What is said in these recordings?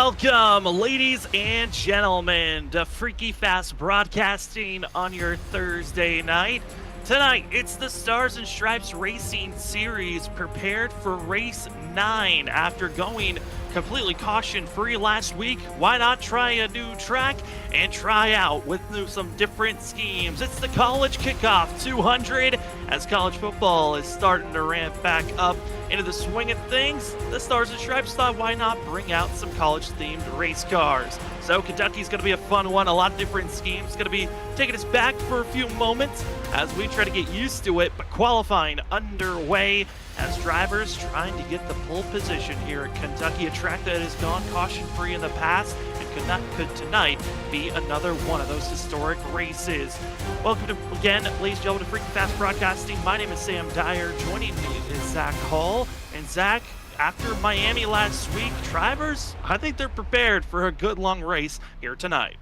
Welcome, ladies and gentlemen, to Freaky Fast Broadcasting on your Thursday night. Tonight, it's the Stars and Stripes Racing Series prepared for Race 9. After going completely caution-free last week, why not try a new track and try out with some different schemes? It's the College Kickoff 200 as college football is starting to ramp back up into the swing of things. The Stars and Stripes thought, why not bring out some college-themed race cars? So Kentucky's going to be a fun one, a lot of different schemes. Going to be taking us back for a few moments as we try to get used to it, but qualifying underway as drivers trying to get the pole position here at Kentucky, a track that has gone caution-free in the past and could tonight be another one of those historic races. Welcome to, again, ladies and gentlemen, to Freaky Fast Broadcasting. My name is Sam Dyer. Joining me is Zach Hall. And Zach, after Miami last week, drivers, I think they're prepared for a good long race here tonight.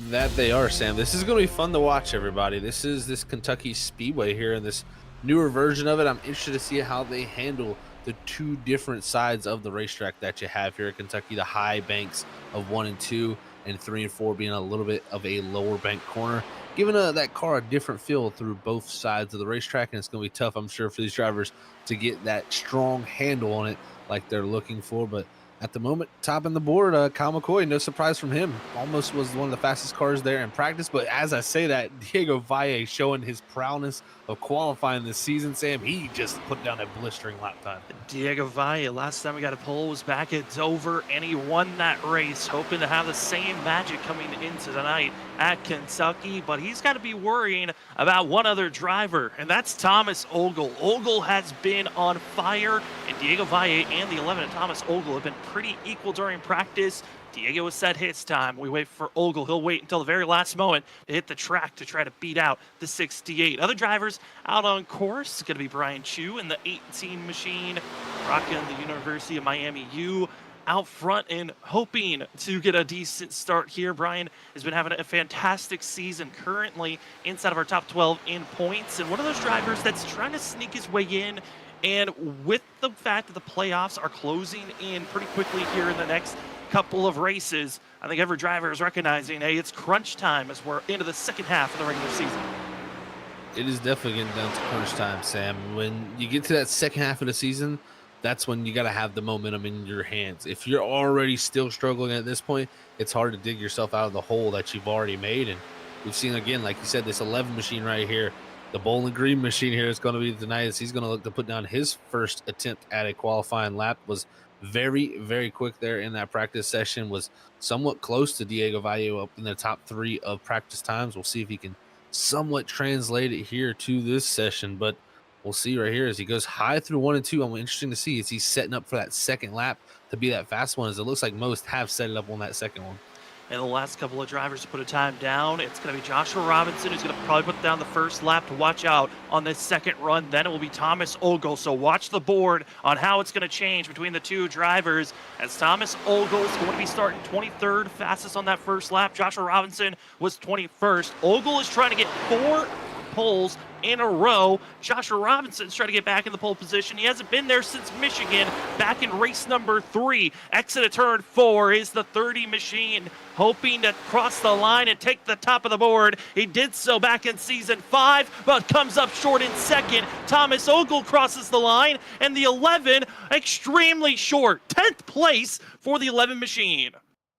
That they are, Sam. This is going to be fun to watch, everybody. This is this Kentucky Speedway here and this newer version of it. I'm interested to see how they handle the two different sides of the racetrack that you have here at Kentucky, the high banks of 1 and 2 and 3 and 4 being a little bit of a lower bank corner, giving that car a different feel through both sides of the racetrack. And it's going to be tough, I'm sure, for these drivers to get that strong handle on it like they're looking for. But at the moment, topping the board, Kyle McCoy, no surprise from him. Almost was one of the fastest cars there in practice. But as I say that, Diego Valle showing his prowess of qualifying this season, Sam, he just put down a blistering lap time. Diego Valle, last time we got a pole was back at Dover, and he won that race, hoping to have the same magic coming into tonight at Kentucky. But he's got to be worrying about one other driver, and that's Thomas Ogle. Ogle has been on fire, and Diego Valle and the 11 and Thomas Ogle have been pretty equal during practice. Diego has set his time. We wait for Ogle. He'll wait until the very last moment to hit the track to try to beat out the 68. Other drivers out on course, going to be Brian Chu in the 18 machine, rocking the University of Miami U out front and hoping to get a decent start here. Brian has been having a fantastic season, currently inside of our top 12 in points, and one of those drivers that's trying to sneak his way in. And with the fact that the playoffs are closing in pretty quickly here in the next couple of races, I think every driver is recognizing, hey, it's crunch time as we're into the second half of the regular season. It is definitely getting down to crunch time, Sam. When you get to that second half of the season, that's when you got to have the momentum in your hands. If you're already still struggling at this point, it's hard to dig yourself out of the hole that you've already made. And we've seen, again, like you said, this 11 machine right here, the Bowling Green machine here is going to be tonight as he's going to look to put down his first attempt at a qualifying lap. Was very, very quick there in that practice session, was somewhat close to Diego Valle up in the top 3 of practice times. We'll see if he can somewhat translate it here to this session, but we'll see right here as he goes high through 1 and 2. I'm interesting to see, is he setting up for that second lap to be that fast one, as it looks like most have set it up on that second one. And the last couple of drivers to put a time down, it's going to be Joshua Robinson, who's going to probably put down the first lap to watch out on this second run. Then it will be Thomas Ogle. So watch the board on how it's going to change between the two drivers, as Thomas Ogle is going to be starting 23rd fastest on that first lap. Joshua Robinson was 21st. Ogle is trying to get 4 poles in a row. Joshua Robinson's trying to get back in the pole position. He hasn't been there since Michigan, back in race number 3. Exit of turn 4 is the 30 machine, hoping to cross the line and take the top of the board. He did so back in season 5, but comes up short in second. Thomas Ogle crosses the line, and the 11 extremely short. 10th place for the 11 machine.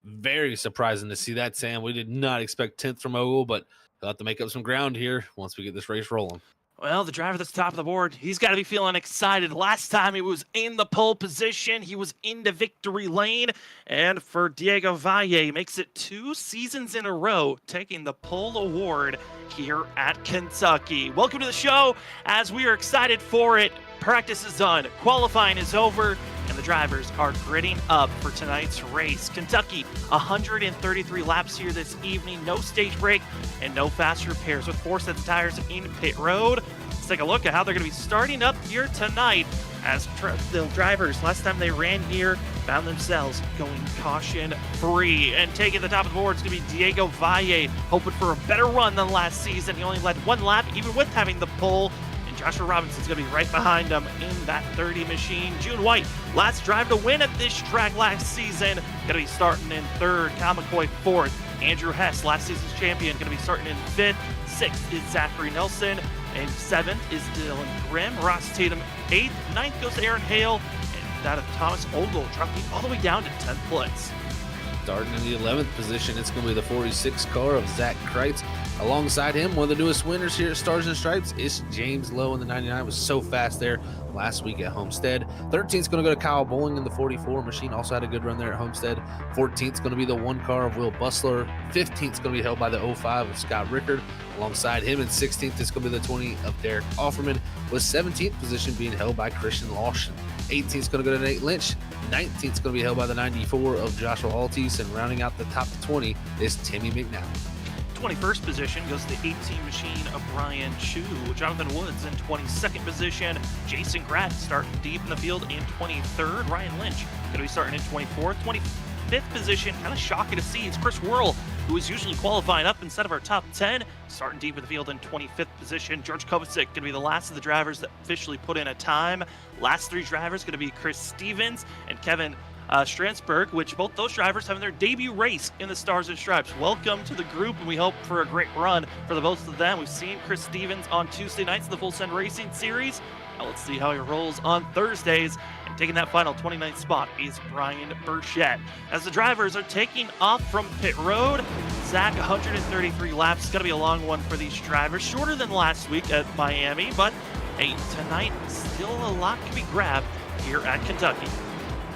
Very surprising to see that, Sam. We did not expect 10th from Ogle, but he'll have to make up some ground here once we get this race rolling. Well, the driver that's top of the board, he's got to be feeling excited. Last time he was in the pole position, he was into victory lane. And for Diego Valle, makes it 2 seasons in a row taking the pole award here at Kentucky. Welcome to the show, as we are excited for it. Practice is done, qualifying is over, and the drivers are gritting up for tonight's race. Kentucky, 133 laps here this evening, no stage break and no fast repairs, with 4 sets of tires in pit road. Let's take a look at how they're going to be starting up here tonight, as the drivers, last time they ran here, found themselves going caution-free. And taking the top of the board is going to be Diego Valle, hoping for a better run than last season. He only led 1 lap, even with having the pole. Joshua Robinson's going to be right behind him in that 30 machine. June White, last drive to win at this track last season, going to be starting in third. Kyle McCoy fourth. Andrew Hess, last season's champion, going to be starting in fifth. Sixth is Zachary Nelson. And seventh is Dylan Grimm. Ross Tatum eighth. Ninth goes to Aaron Hale. And that of Thomas Ogle dropping all the way down to 10th place. Starting in the 11th position, it's going to be the 46 car of Zach Kreitz. Alongside him, one of the newest winners here at Stars and Stripes is James Lowe in the 99. Was so fast there last week at Homestead. 13th is going to go to Kyle Bowling in the 44 machine. Also had a good run there at Homestead. 14th is going to be the 1 car of Will Bustler. 15th is going to be held by the 05 of Scott Rickard. Alongside him, and 16th is going to be the 20 of Derek Offerman, with 17th position being held by Christian Lawson. 18th is going to go to Nate Lynch. 19th is going to be held by the 94 of Joshua Altice, and rounding out the top 20 is Timmy McNally. 21st position goes to the 18 machine of Brian Chu. Jonathan Woods in 22nd position. Jason Gratt starting deep in the field in 23rd. Ryan Lynch going to be starting in 24th. 25th position, kind of shocking to see, it's Chris Worrell, who is usually qualifying up instead of our top 10, starting deep in the field in 25th position. George Kovacic going to be the last of the drivers that officially put in a time. Last 3 drivers going to be Chris Stevens and Kevin Stransberg, which both those drivers having their debut race in the Stars and Stripes. Welcome to the group, and we hope for a great run for the both of them. We've seen Chris Stevens on Tuesday nights in the Full Send Racing Series. Now let's see how he rolls on Thursdays. And taking that final 29th spot is Brian Burchett. As the drivers are taking off from pit road, Zach, 133 laps. It's going to be a long one for these drivers. Shorter than last week at Miami, but hey, tonight still a lot can be grabbed here at Kentucky.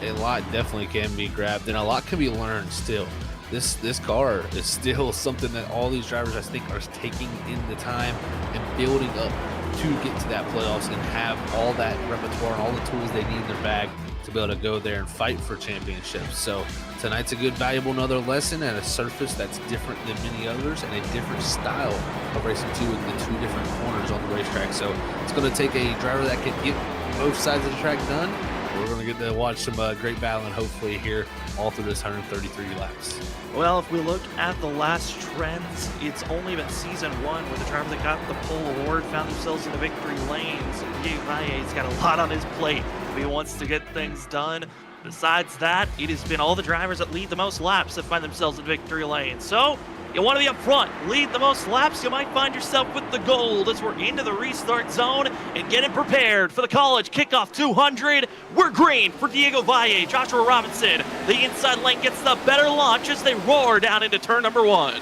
A lot definitely can be grabbed, and a lot can be learned still. This car is still something that all these drivers, I think, are taking in the time and building up to get to that playoffs and have all that repertoire and all the tools they need in their bag to be able to go there and fight for championships. So tonight's a good, valuable another lesson at a surface that's different than many others and a different style of racing too, with the 2 different corners on the racetrack. So it's going to take a driver that can get both sides of the track done. We're going to get to watch some great battling, hopefully, here all through this 133 laps. Well, if we look at the last trends, it's only been season 1 where the driver that got the pole award found themselves in the victory lanes. Diego Valle's got a lot on his plate if he wants to get things done. Besides that, it has been all the drivers that lead the most laps that find themselves in victory lanes. So you want to be up front, lead the most laps, you might find yourself with the gold as we're into the restart zone and getting prepared for the college kickoff 200. We're green for Diego Valle, Joshua Robinson. The inside lane gets the better launch as they roar down into turn number 1.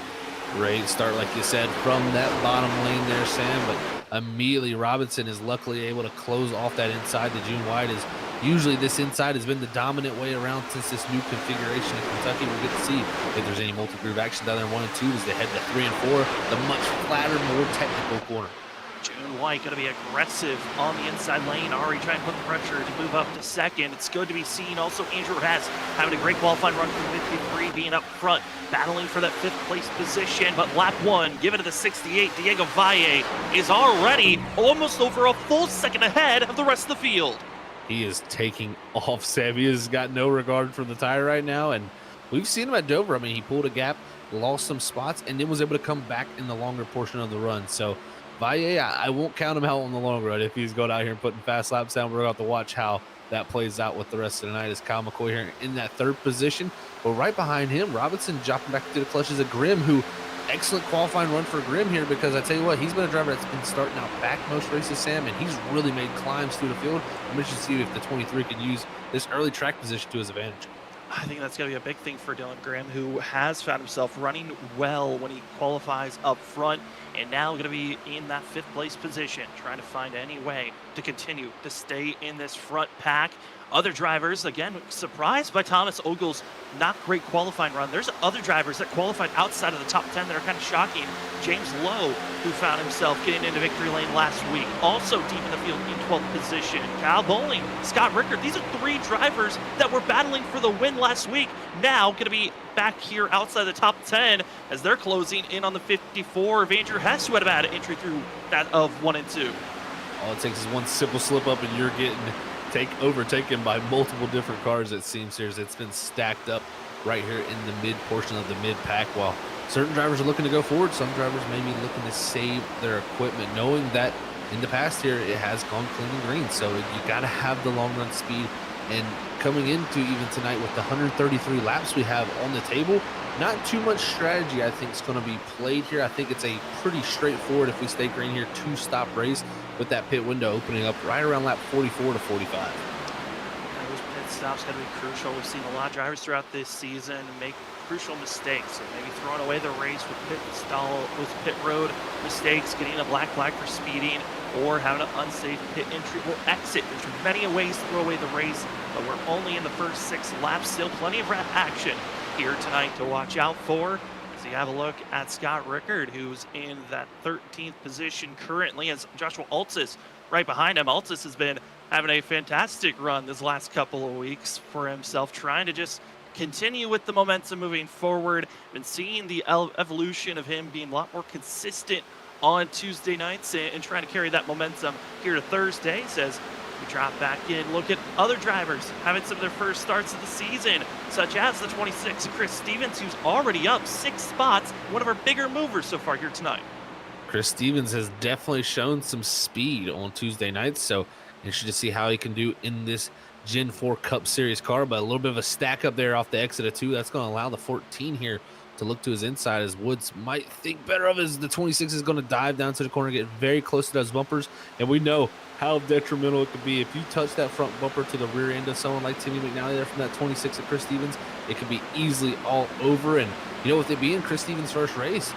Great start, like you said, from that bottom lane there, Sam, but immediately Robinson is luckily able to close off that inside. The June White is usually this inside has been the dominant way around since this new configuration in Kentucky. We'll get to see if there's any multi-groove action down there in 1 and 2 as they head to 3 and 4, the much flatter, more technical corner. June White going to be aggressive on the inside lane. Already trying to put the pressure to move up to second. It's good to be seen. Also, Andrew Hess having a great qualifying run from 53, being up front, battling for that 5th place position. But lap 1, give it to the 68. Diego Valle is already almost over a full second ahead of the rest of the field. He is taking off, Sam. He has got no regard for the tire right now, and we've seen him at Dover. I mean, he pulled a gap, lost some spots, and then was able to come back in the longer portion of the run. So Valle, I won't count him out on the long run if he's going out here and putting fast laps down. We're going to have to watch how that plays out with the rest of the night as Kyle McCoy here in that 3rd position. But right behind him, Robinson dropping back to the clutches of Grimm, who excellent qualifying run for Grimm here, because I tell you what, he's been a driver that's been starting out back most races, Sam, and he's really made climbs through the field. I'm interested to see if the 23 can use this early track position to his advantage. I think that's going to be a big thing for Dylan Grimm, who has found himself running well when he qualifies up front, and now going to be in that 5th place position, trying to find any way to continue to stay in this front pack. Other drivers, again, surprised by Thomas Ogle's not great qualifying run. There's other drivers that qualified outside of the top 10 that are kind of shocking. James Lowe, who found himself getting into victory lane last week, also deep in the field in 12th position. Kyle Bowling, Scott Rickard, these are 3 drivers that were battling for the win last week. Now going to be back here outside the top 10 as they're closing in on the 54 of Andrew Hess, who had a bad entry through that of 1 and 2. All it takes is one simple slip up and you're getting overtaken by multiple different cars, it seems here. It's been stacked up right here in the mid portion of the mid pack. While certain drivers are looking to go forward, some drivers may be looking to save their equipment, knowing that in the past here, it has gone clean and green. So you got to have the long run speed. And coming into even tonight with the 133 laps we have on the table, not too much strategy, I think, is going to be played here. I think it's a pretty straightforward, if we stay green here, 2-stop race with that pit window opening up right around lap 44 to 45. Those pit stops got to be crucial. We've seen a lot of drivers throughout this season make crucial mistakes. So maybe throwing away the race with pit road mistakes, getting a black flag for speeding, or having an unsafe pit entry or exit. There's many ways to throw away the race, but we're only in the first 6 laps. Still plenty of action here tonight to watch out for. As you have a look at Scott Rickard, who's in that 13th position currently, as Joshua Altis right behind him. Altis has been having a fantastic run this last couple of weeks for himself, trying to just continue with the momentum moving forward. Been seeing the evolution of him being a lot more consistent on Tuesday nights and trying to carry that momentum here to Thursday. Says we drop back in, look at other drivers having some of their first starts of the season, such as the 26 Chris Stevens, who's already up 6 spots, one of our bigger movers so far here tonight. Chris Stevens has definitely shown some speed on Tuesday nights, so interested to see how he can do in this Gen 4 Cup Series car, but a little bit of a stack up there off the exit of 2. That's going to allow the 14 here to look to his inside, as Woods might think better of as the 26 is going to dive down to the corner, get very close to those bumpers, and we know how detrimental it could be if you touch that front bumper to the rear end of someone like Timmy McNally there from that 26 of Chris Stevens. It could be easily all over, and you know, with it being Chris Stevens' first race,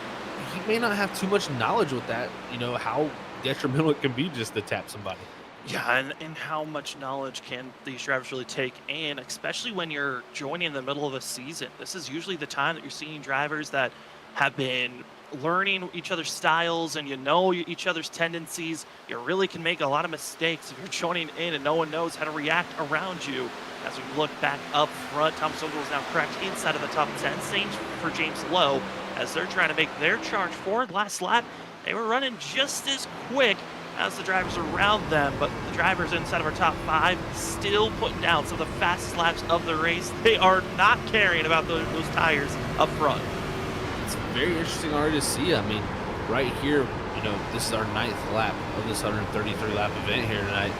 he may not have too much knowledge with that, you know, how detrimental it can be just to tap somebody. Yeah, and how much knowledge can these drivers really take in, especially when you're joining in the middle of a season. This is usually the time that you're seeing drivers that have been learning each other's styles and you know each other's tendencies. You really can make a lot of mistakes if you're joining in and no one knows how to react around you. As we look back up front, Thomas Ogle is now cracked inside of the top 10. Same for James Lowe as they're trying to make their charge forward. Last lap, they were running just as quick as the drivers around them, but the drivers inside of our top 5 still putting down some of the fastest laps of the race. They are not caring about those tires up front. It's very interesting already to see. I mean, right here, you know, this is our 9th lap of this 133 lap event here tonight,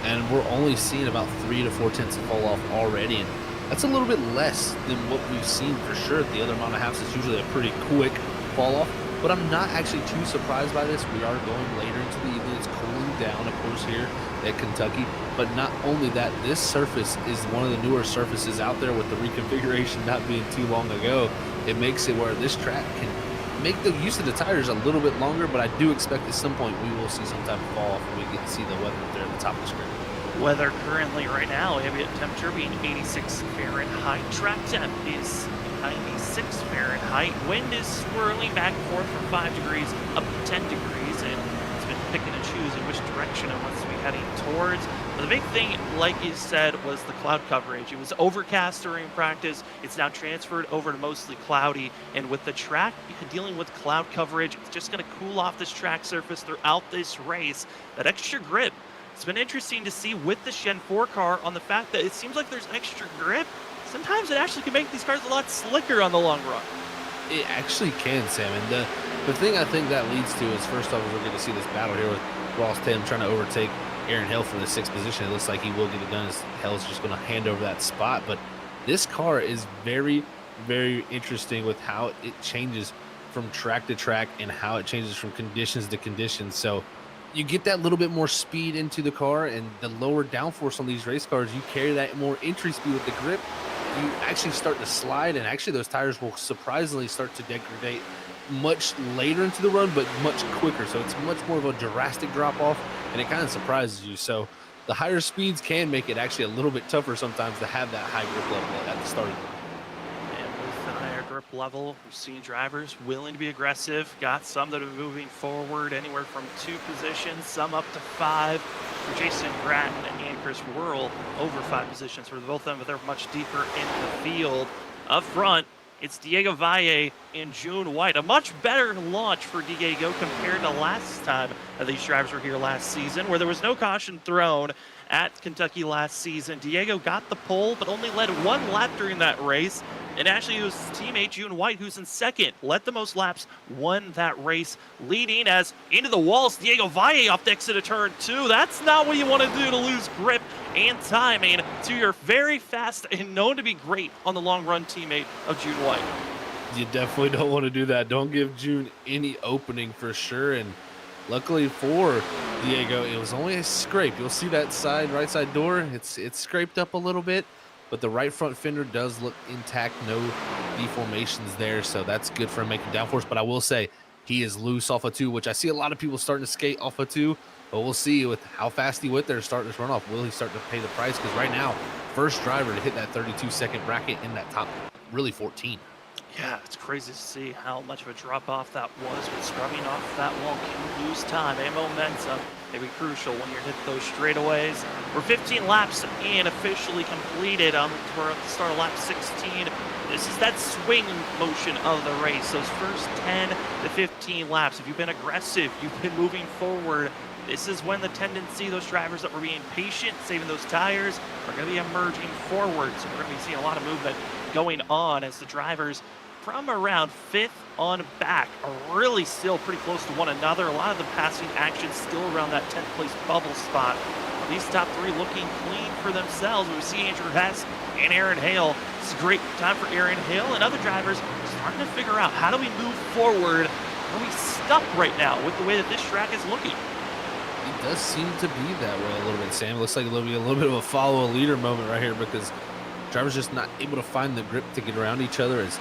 and we're only seeing about 3 to 4 tenths of fall off already, and that's a little bit less than what we've seen for sure. The other amount of halves is usually a pretty quick fall off. But I'm not actually too surprised by this. We are going later into the evening. It's cooling down, of course, here at Kentucky. But not only that, this surface is one of the newer surfaces out there with the reconfiguration not being too long ago. It makes it where this track can make the use of the tires a little bit longer, but I do expect at some point we will see some type of fall off when we get to see the weather there at the top of the screen. Weather currently right now, ambient temperature being 86 Fahrenheit. Track temp is 96 Fahrenheit. Wind is swirling back and forth from 5 degrees up to 10 degrees, and it's been picking and choosing which direction it wants to be heading towards. But the big thing, like you said, was the cloud coverage. It was overcast during practice. It's now transferred over to mostly cloudy, and with the track dealing with cloud coverage, it's just going to cool off this track surface throughout this race. That extra grip, it's been interesting to see with the Gen 4 car on the fact that it seems like there's extra grip. Sometimes it actually can make these cars a lot slicker on the long run. It actually can, Sam. And the thing I think that leads to is, first off, we're going to see this battle here with Ross Tatum trying to overtake Aaron Hill for the 6th position. It looks like he will get it done as Hill's just going to hand over that spot. But this car is very, very interesting with how it changes from track to track and how it changes from conditions to conditions. So you get that little bit more speed into the car, and the lower downforce on these race cars, you carry that more entry speed with the grip. You actually start to slide, and actually those tires will surprisingly start to degrade much later into the run, but much quicker. So it's much more of a drastic drop off, and it kind of surprises you. So the higher speeds can make it actually a little bit tougher sometimes to have that high grip level at the start of the run. And with the higher grip level, we've seen drivers willing to be aggressive. Got some that are moving forward anywhere from 2 positions, some up to 5. For Jason Gratton and Chris Worrell, over 5 positions for both of them, but they're much deeper in the field. Up front, it's Diego Valle and June White. A much better launch for Diego compared to last time these drivers were here last season, where there was no caution thrown at Kentucky last season. Diego got the pole, but only led 1 lap during that race. And actually, it was his teammate June White who's in second, led the most laps, won that race, leading as into the walls, Diego Valle off the exit of turn 2. That's not what you want to do to lose grip and timing to your very fast and known to be great on the long run teammate of June White. You definitely don't want to do that. Don't give June any opening for sure. And luckily for Diego, it was only a scrape. You'll see that right side door. It's scraped up a little bit, but the right front fender does look intact. No deformations there, so that's good for him making downforce. But I will say he is loose off of 2, which I see a lot of people starting to skate off of 2. But we'll see with how fast he went there starting this runoff. Will he start to pay the price? Because right now, first driver to hit that 32-second bracket in that top, really 14. Yeah, it's crazy to see how much of a drop-off that was, but scrubbing off that wall can lose time and momentum. May be crucial when you're hitting those straightaways. We're 15 laps in, officially completed. We're at the start of lap 16. This is that swing motion of the race. Those first 10 to 15 laps, if you've been aggressive, you've been moving forward, this is when the tendency, those drivers that were being patient, saving those tires, are going to be emerging forward. So we're going to be seeing a lot of movement going on as the drivers from around 5th on back are really still pretty close to one another. A lot of the passing action still around that 10th place bubble spot. These top 3 looking clean for themselves. We see Andrew Hess and Aaron Hale. It's a great time for Aaron Hale and other drivers starting to figure out, how do we move forward? Are we stuck right now with the way that this track is looking? It does seem to be that way a little bit, Sam. It looks like a little bit of a follow a leader moment right here, because drivers just not able to find the grip to get around each other. As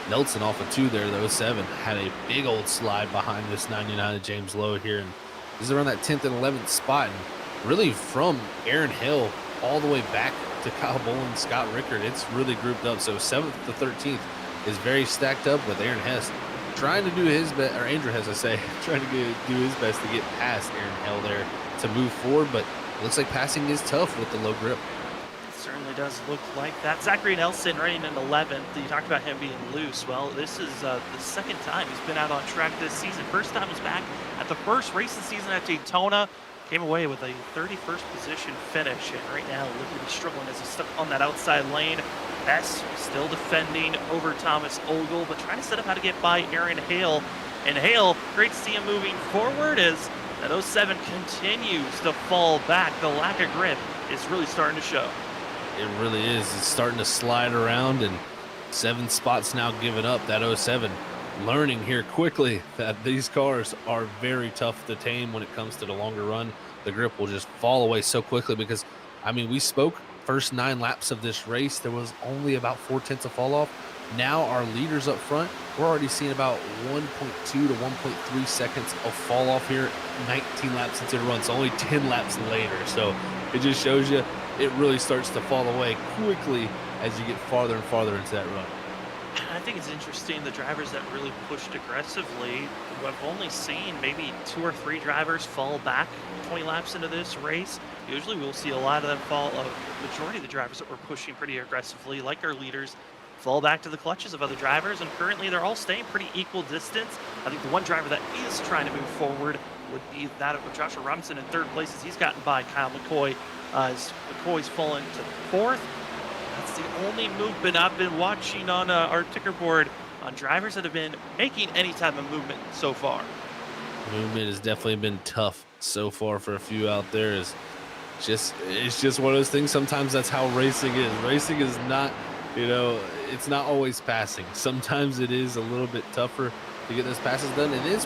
Nelson off of 2 there, the 07, had a big old slide behind this 99 of James Lowe here. And this is around that 10th and 11th spot. And really from Aaron Hill all the way back to Kyle Bolin, Scott Rickard, it's really grouped up. So 7th to 13th is very stacked up, with Aaron Hess trying to do his best, or Andrew Hess, I say, trying to do his best to get past Aaron Hill there to move forward. But it looks like passing is tough with the low grip. Certainly does look like that. Zachary Nelson running in 11th. You talked about him being loose. Well, this is the second time he's been out on track this season. First time was back at the first race of the season at Daytona. Came away with a 31st position finish, and right now looking to be struggling as he's stuck on that outside lane. Bess still defending over Thomas Ogle, but trying to set up how to get by Aaron Hale. And Hale, great to see him moving forward as that 07 continues to fall back. The lack of grip is really starting to show. It really is. It's starting to slide around, and 7 spots now given up. That 07 learning here quickly that these cars are very tough to tame when it comes to the longer run. The grip will just fall away so quickly, because, I mean, we spoke first 9 laps of this race, there was only about 4/10 of fall off. Now our leaders up front, we're already seeing about 1.2 to 1.3 seconds of fall off here, 19 laps into the run. So only 10 laps later. So it just shows you it really starts to fall away quickly as you get farther and farther into that run. I think it's interesting, the drivers that really pushed aggressively, I've only seen maybe 2 or 3 drivers fall back 20 laps into this race. Usually we'll see a lot of them fall, a majority of the drivers that were pushing pretty aggressively, like our leaders, fall back to the clutches of other drivers, and currently they're all staying pretty equal distance. I think the one driver that is trying to move forward would be that of Joshua Robinson in 3rd place, as he's gotten by Kyle McCoy, as McCoy's fallen to 4th. That's the only movement I've been watching on our ticker board on drivers that have been making any type of movement so far. Movement has definitely been tough so far for a few out there. It's just one of those things. Sometimes that's how racing is. Racing is not, it's not always passing. Sometimes it is a little bit tougher to get those passes done. It is,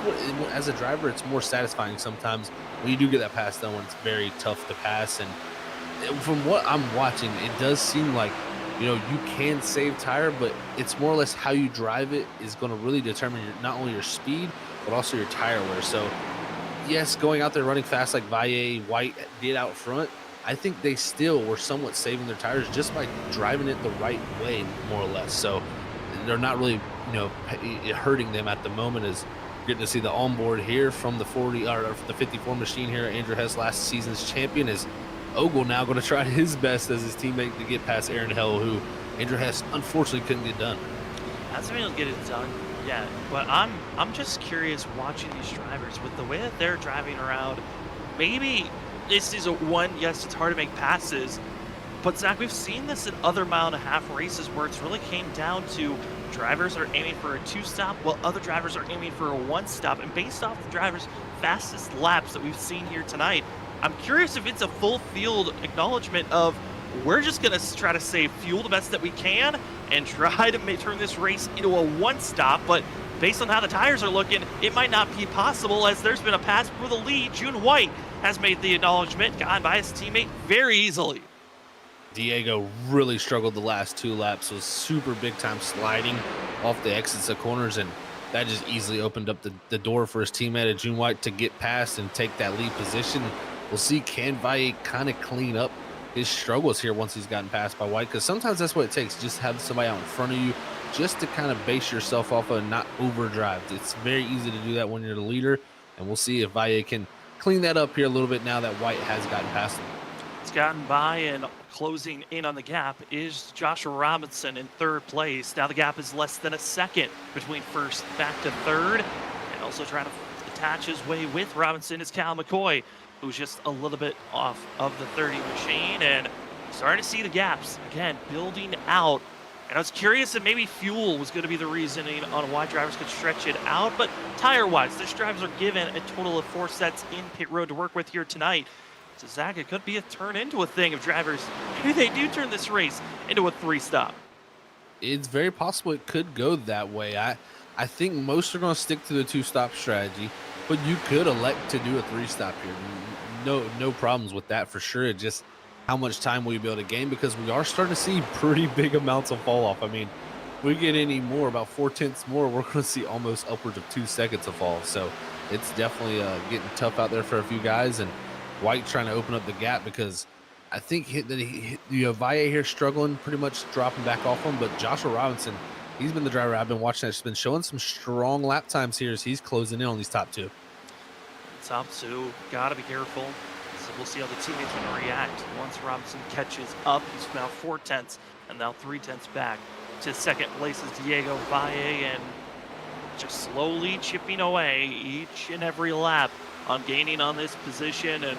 as a driver, it's more satisfying sometimes when you do get that pass done, when it's very tough to pass. And from what I'm watching, it does seem like, you can save tire, but it's more or less how you drive it is going to really determine not only your speed, but also your tire wear. So, yes, going out there running fast like Valle, White did out front, I think they still were somewhat saving their tires just by driving it the right way, more or less. So they're not really, hurting them at the moment. Is getting to see the onboard here from the 40 or the 54 machine here. Andrew Hess, last season's champion, is Ogle now going to try his best as his teammate to get past Aaron Hill, who Andrew Hess unfortunately couldn't get done. That's something he'll get it done. Yeah, but I'm just curious watching these drivers with the way that they're driving around. Maybe this is yes, it's hard to make passes, But Zach, we've seen this in other mile-and-a-half races where it's really came down to drivers are aiming for a two-stop while other drivers are aiming for a one-stop. And based off the drivers' fastest laps that we've seen here tonight, I'm curious if it's a full field acknowledgement of we're just going to try to save fuel the best that we can and try to turn this race into a one-stop. But based on how the tires are looking, it might not be possible as there's been a pass for the lead. June White has made the acknowledgement, gotten by his teammate very easily. Diego really struggled the last 2 laps, was super big time sliding off the exits of corners, and that just easily opened up the door for his teammate June White to get past and take that lead position. We'll see, can Valle kind of clean up his struggles here once he's gotten passed by White, because sometimes that's what it takes, just have somebody out in front of you just to kind of base yourself off of and not overdrive. It's very easy to do that when you're the leader, and we'll see if Valle can clean that up here a little bit now that White has gotten past him. It's gotten by, and closing in on the gap is Joshua Robinson in 3rd place. Now the gap is less than a second between first back to 3rd, and also trying to attach his way with Robinson is Cal McCoy, who's just a little bit off of the 30 machine, and starting to see the gaps again building out. And I was curious if maybe fuel was going to be the reasoning on why drivers could stretch it out, but tire-wise, these drivers are given a total of 4 sets in pit road to work with here tonight. So Zach, it could be a turn into a thing if drivers, maybe they do turn this race into a 3-stop. It's very possible it could go that way. I think most are going to stick to the 2-stop strategy, but you could elect to do a 3-stop here. No problems with that for sure. It just how much time will you be able to gain, because we are starting to see pretty big amounts of fall off. I mean, if we get any more, about 4/10 more, we're going to see almost upwards of 2 seconds of fall. So it's definitely getting tough out there for a few guys, and White trying to open up the gap, because I think Valle here struggling, pretty much dropping back off him, but Joshua Robinson, he's been the driver I've been watching that's been showing some strong lap times here as he's closing in on these top 2. Top 2, gotta be careful. So we'll see how the teammates can react once Robinson catches up. He's now 4/10 and now 3/10 back to 2nd place is Diego Valle, and just slowly chipping away each and every lap on gaining on this position. And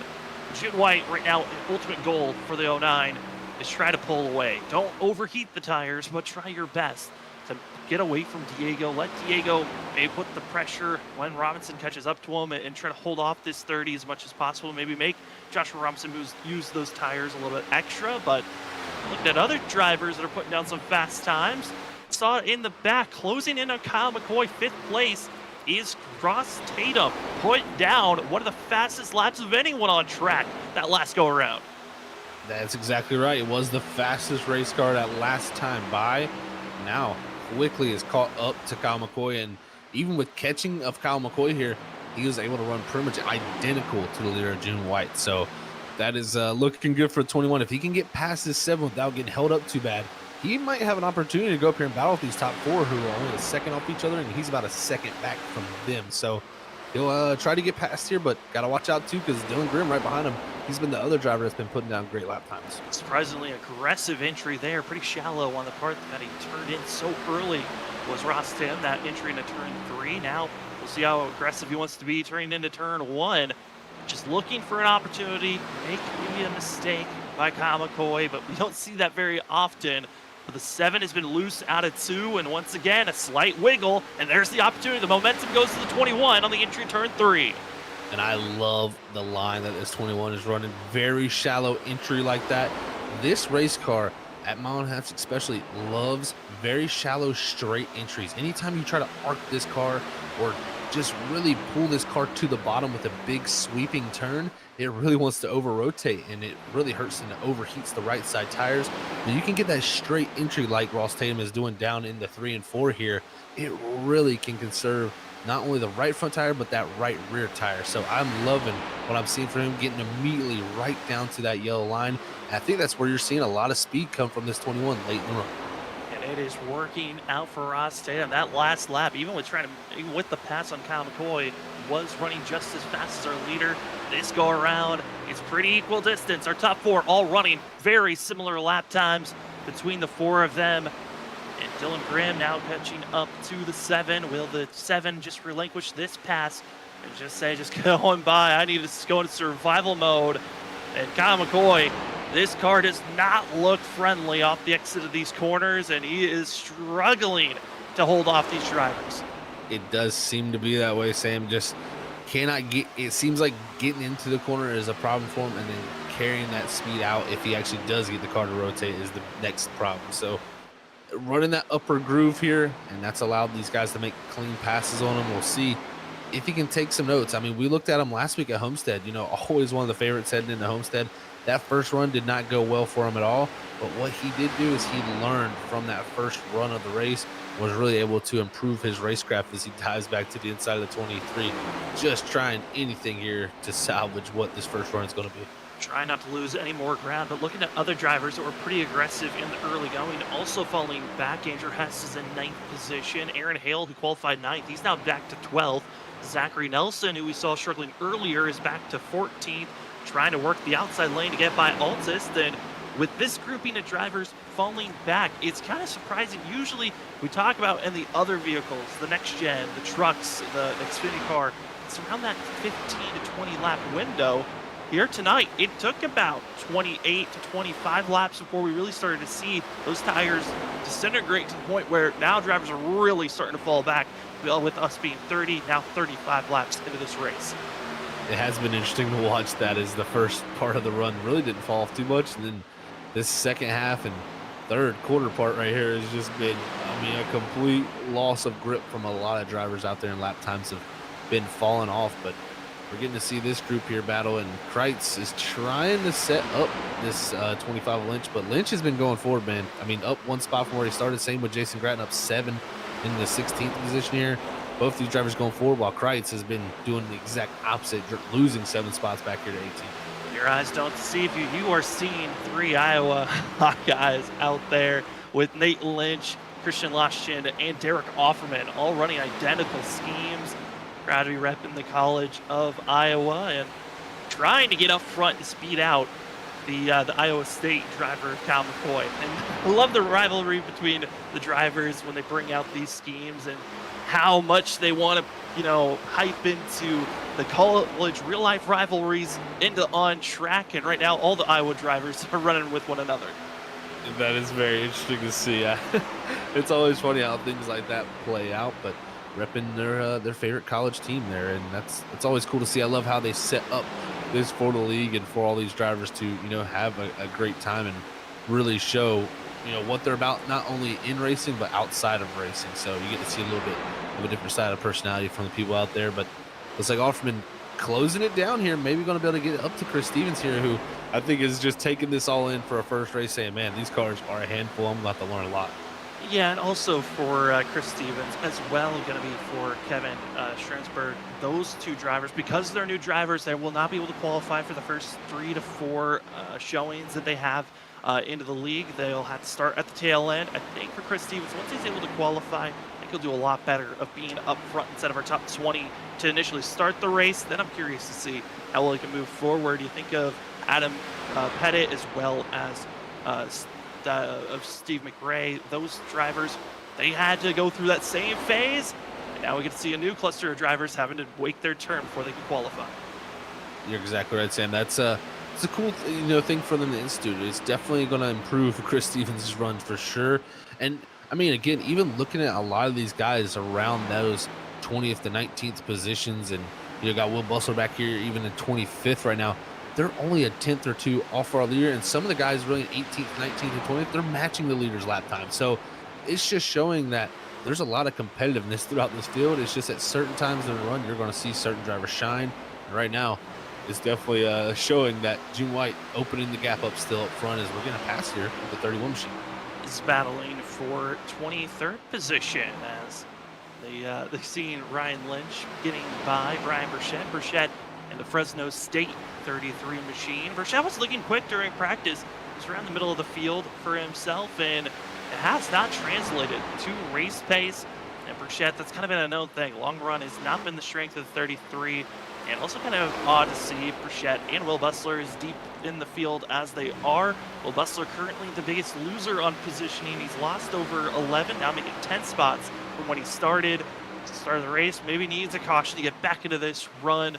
June White right now, ultimate goal for the 09 is try to pull away. Don't overheat the tires, but try your best to get away from Diego. Let Diego maybe put the pressure when Robinson catches up to him and try to hold off this 30 as much as possible. Maybe make Joshua Robinson use those tires a little bit extra. But looking at other drivers that are putting down some fast times, saw it in the back, closing in on Kyle McCoy, 5th place, is Ross Tatum, putting down one of the fastest laps of anyone on track that last go around. That's exactly right. It was the fastest race car that last time by. Now quickly is caught up to Kyle McCoy, and even with catching of Kyle McCoy here, he was able to run pretty much identical to the leader June White. So that is looking good for 21. If he can get past this 7 without getting held up too bad, he might have an opportunity to go up here and battle with these top 4 who are only a second off each other, and he's about a second back from them. So he'll try to get past here, but got to watch out too, because Dylan Grimm right behind him, he's been the other driver that's been putting down great lap times. Surprisingly aggressive entry there, pretty shallow on the part that he turned in so early was Ross Tim, that entry into turn 3. Now we'll see how aggressive he wants to be turning into turn 1. Just looking for an opportunity, make maybe a mistake by Kyle McCoy, but we don't see that very often. But the 7 has been loose out of 2, and once again, a slight wiggle, and there's the opportunity. The momentum goes to the 21 on the entry turn 3. And I love the line that this 21 is running. Very shallow entry like that. This race car at mile and a half especially loves very shallow straight entries. Anytime you try to arc this car or just really pull this car to the bottom with a big sweeping turn, it really wants to over rotate, and it really hurts and it overheats the right side tires. When you can get that straight entry like Ross Tatum is doing down in the 3 and 4 here, it really can conserve not only the right front tire, but that right rear tire. So I'm loving what I'm seeing from him, getting immediately right down to that yellow line. And I think that's where you're seeing a lot of speed come from this 21 late in the run. And it is working out for Ross Tatum. That last lap, even with the pass on Kyle McCoy, was running just as fast as our leader. This go around, it's pretty equal distance. Our top 4 all running very similar lap times between the 4 of them. And Dylan Grimm now catching up to the 7. Will the 7 just relinquish this pass and just say, just going by, I need to go into survival mode? And Kyle McCoy This car does not look friendly off the exit of these corners, and he is struggling to hold off these drivers. It does seem to be that way, Sam. Just cannot get, it seems like getting into the corner is a problem for him, and then carrying that speed out, if he actually does get the car to rotate, is the next problem. So running that upper groove here, and that's allowed these guys to make clean passes on him. We'll see if he can take some notes. I mean, we looked at him last week at Homestead, always one of the favorites heading into Homestead. That first run did not go well for him at all, but what he did do is he learned from that first run of the race, was really able to improve his racecraft as he dives back to the inside of the 23, just trying anything here to salvage what this first run is going to be. Try not to lose any more ground, but looking at other drivers that were pretty aggressive in the early going, also falling back. Andrew Hess is in 9th position. Aaron Hale, who qualified 9th, he's now back to 12th. Zachary Nelson, who we saw struggling earlier, is back to 14th, trying to work the outside lane to get by Altis. And with this grouping of drivers falling back, it's kind of surprising. Usually we talk about in the other vehicles, the next gen, the trucks, the Xfinity car, it's around that 15 to 20 lap window. Here tonight, it took about 28 to 25 laps before we really started to see those tires disintegrate to the point where now drivers are really starting to fall back, with us being 30, now 35 laps into this race. It has been interesting to watch that, as the first part of the run really didn't fall off too much, and then this second half and third quarter part right here has just been, a complete loss of grip from a lot of drivers out there, and lap times have been falling off. But we're getting to see this group here battle, and Kreitz is trying to set up this 25 of Lynch, but Lynch has been going forward, man. Up one spot from where he started. Same with Jason Grattan, up 7 in the 16th position here. Both these drivers going forward, while Kreitz has been doing the exact opposite, losing 7 spots back here to 18. Your eyes don't deceive you. You are seeing 3 Iowa Hawkeyes out there with Nate Lynch, Christian Loschin, and Derek Offerman, all running identical schemes. Proud to be repping the College of Iowa and trying to get up front and speed out the Iowa State driver, Cal McCoy. And I love the rivalry between the drivers when they bring out these schemes, and how much they want to, hype into the college real-life rivalries into on track. And right now, all the Iowa drivers are running with one another. That is very interesting to see. It's always funny how things like that play out, but repping their favorite college team there, and it's always cool to see. I love how they set up this for the league and for all these drivers to have a great time and really show what they're about, not only in racing but outside of racing. So you get to see a little bit of a different side of personality from the people out there. But looks like Offerman closing it down here, maybe going to be able to get it up to Chris Stevens here, who I think is just taking this all in for a first race, saying, man, these cars are a handful. I'm about to learn a lot. Yeah, and also for Chris Stevens, as well going to be for Kevin Strensberg. Those 2 drivers, because they're new drivers, they will not be able to qualify for the first 3 to 4 showings that they have into the league. They'll have to start at the tail end. I think for Chris Stevens, once he's able to qualify, I think he'll do a lot better of being up front instead of our top 20 to initially start the race. Then I'm curious to see how well he can move forward. You think of Adam Pettit as well as of Steve McRae. Those drivers, they had to go through that same phase, and now we get to see a new cluster of drivers having to wait their turn before they can qualify. You're exactly right, Sam. It's a cool thing for them to institute. It's definitely going to improve Chris Stevens' run for sure. And again, even looking at a lot of these guys around those 20th to 19th positions, and got Will Bustler back here even in 25th right now. They're only a 10th or 2 off our leader, and some of the guys really 18th, 19th, and 20th, they're matching the leader's lap time. So it's just showing that there's a lot of competitiveness throughout this field. It's just at certain times in the run, you're going to see certain drivers shine. And right now, it's definitely showing that June White opening the gap up still up front as we're going to pass here with the 31 machine. Is battling for 23rd position as they've seen Ryan Lynch getting by Brian Burchett. Burchett and the Fresno State 33 machine. Burchett was looking quick during practice. He's around the middle of the field for himself, and it has not translated to race pace. And Burchett, that's kind of been a known thing. Long run has not been the strength of the 33. And also kind of odd to see Burchett and Will Bustler as deep in the field as they are. Will Bustler currently the biggest loser on positioning. He's lost over 11, now making 10 spots from when he started. At the start of the race, maybe needs a caution to get back into this run.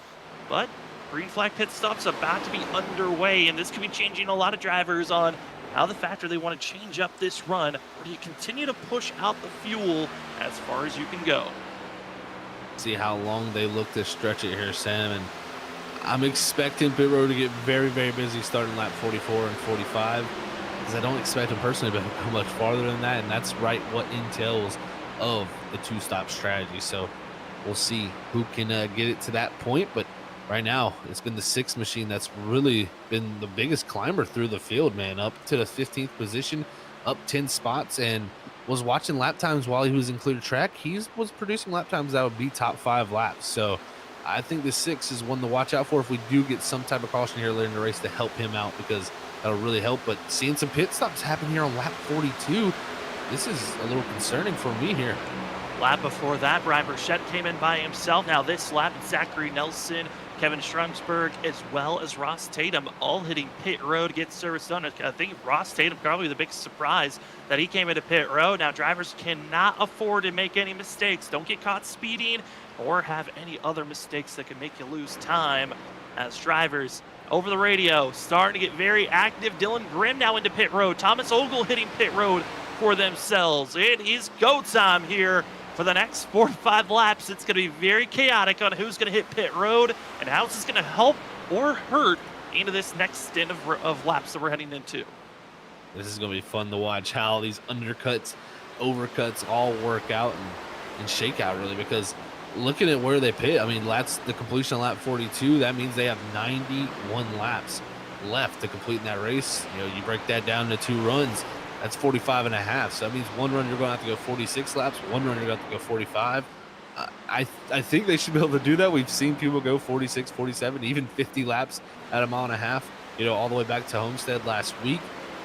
But green flag pit stop's about to be underway, and this could be changing a lot of drivers on how the factor they want to change up this run, or do you continue to push out the fuel as far as you can go? See how long they look to stretch it here, Sam, and I'm expecting pit road to get very, very busy starting lap 44 and 45, because I don't expect them personally to go much farther than that, and that's right what entails of the two-stop strategy. So we'll see who can get it to that point, but right now it's been the 6 machine that's really been the biggest climber through the field, man, up to the 15th position, up 10 spots, and was watching lap times while he was in clear track. He was producing lap times that would be top 5 laps. So I think the 6 is one to watch out for if we do get some type of caution here later in the race to help him out, because that'll really help. But seeing some pit stops happen here on lap 42, this is a little concerning for me here. Lap before that, Brian Burchett came in by himself. Now this lap, Zachary Nelson, Kevin Strumsberg, as well as Ross Tatum, all hitting pit road to get service done. I think Ross Tatum probably the big surprise that he came into pit road. Now drivers cannot afford to make any mistakes. Don't get caught speeding or have any other mistakes that can make you lose time, as drivers over the radio starting to get very active. Dylan Grimm now into pit road. Thomas Ogle hitting pit road for themselves. It is go time here for the next 4 to 5 laps. It's going to be very chaotic on who's going to hit pit road and how this is going to help or hurt into this next stint of laps that we're heading into. This is going to be fun to watch how these undercuts, overcuts all work out and shake out, really, because looking at where they pit, I mean, the completion of lap 42, that means they have 91 laps left to complete in that race. You know, you break that down to 2 runs, that's 45 and a half. So that means 1 run you're going to have to go 46 laps, 1 run you're going to have to go 45. I think they should be able to do that. We've seen people go 46, 47, even 50 laps at a mile and a half, you know, all the way back to Homestead last week.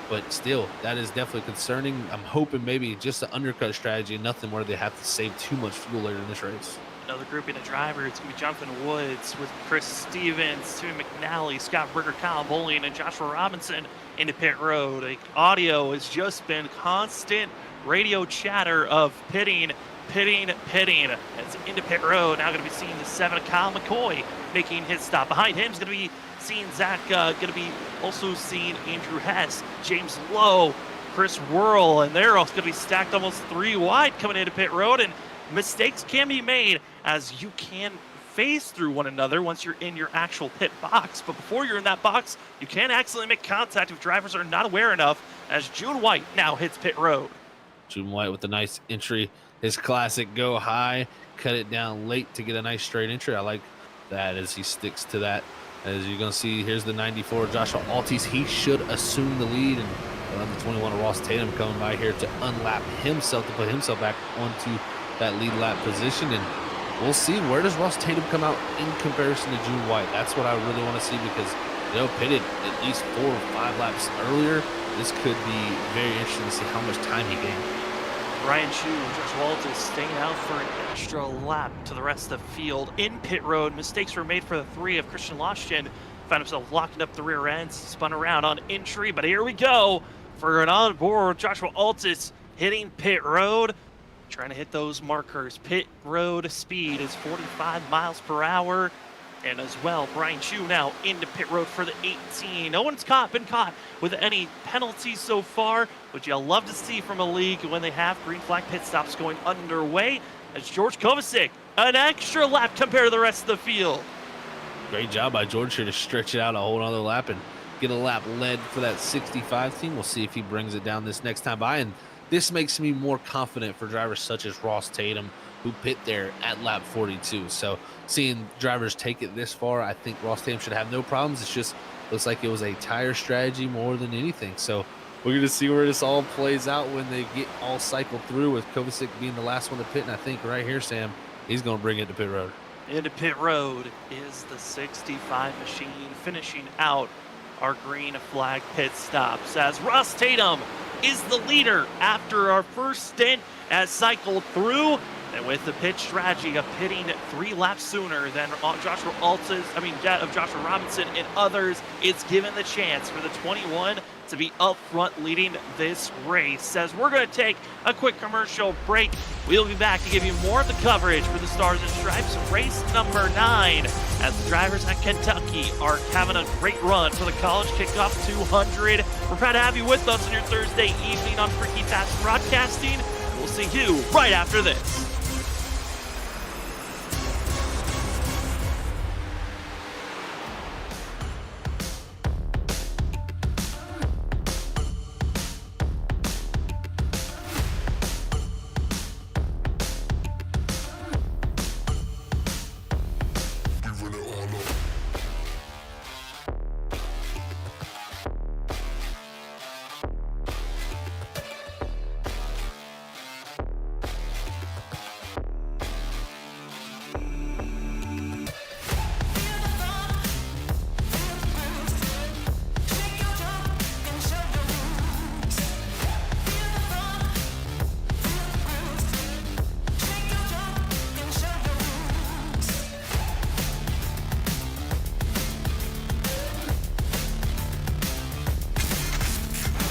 But still, that is definitely concerning. I'm hoping maybe just an undercut strategy and nothing where they have to save too much fuel later in this race. Another grouping of drivers. It's going to be Jonathan Woods with Chris Stevens, Timmy McNally, Scott Berger, Kyle Bowling, and Joshua Robinson into pit road. Like, audio has just been constant radio chatter of pitting. It's into pit road. Now going to be seeing the 7 of Kyle McCoy making his stop. Behind him is going to be seeing Zach, going to be also seeing Andrew Hess, James Lowe, Chris Whirl, and they're also going to be stacked almost 3 wide coming into pit road. And mistakes can be made, as you can phase through one another once you're in your actual pit box. But before you're in that box, you can accidentally make contact if drivers are not aware enough, as June White now hits pit road. June White with a nice entry. His classic go high, cut it down late to get a nice straight entry. I like that as he sticks to that. As you're going to see, here's the 94, Joshua Altis. He should assume the lead. And the 21 of Ross Tatum coming by here to unlap himself, to put himself back onto that lead lap position. And we'll see, where does Ross Tatum come out in comparison to June White? That's what I really want to see, because, you know, pitted at least 4 or 5 laps earlier. This could be very interesting to see how much time he gained. Ryan Chu, Josh Waltz is staying out for an extra lap to the rest of the field. In pit road, mistakes were made for the 3 of Christian Loschin. Found himself locking up the rear ends, spun around on entry, but here we go for an on-board Joshua Altis hitting pit road, trying to hit those markers. Pit road speed is 45 miles per hour. And as well, Brian Chu now into pit road for the 18. No one's been caught with any penalties so far, which you'll love to see from a league when they have green flag pit stops going underway. As George Kovacic, an extra lap compared to the rest of the field. Great job by George here to stretch it out a whole other lap and get a lap led for that 65 team. We'll see if he brings it down this next time by. And this makes me more confident for drivers such as Ross Tatum, who pit there at lap 42. So seeing drivers take it this far, I think Ross Tatum should have no problems. It's just looks like it was a tire strategy more than anything. So we're going to see where this all plays out when they get all cycled through, with Kovacic being the last one to pit. And I think right here, Sam, he's going to bring it to pit road. Into pit road is the 65 machine, finishing out our green flag pit stops, as Ross Tatum is the leader after our first stint has cycled through. And with the pit strategy of pitting 3 laps sooner than Joshua Robinson and others. It's given the chance for the 21 to be up front leading this race. As we're going to take a quick commercial break, we'll be back to give you more of the coverage for the Stars and Stripes race number 9, as the drivers at Kentucky are having a great run for the College Kickoff 200. We're proud to have you with us on your Thursday evening on Freaky Fast Broadcasting. We'll see you right after this.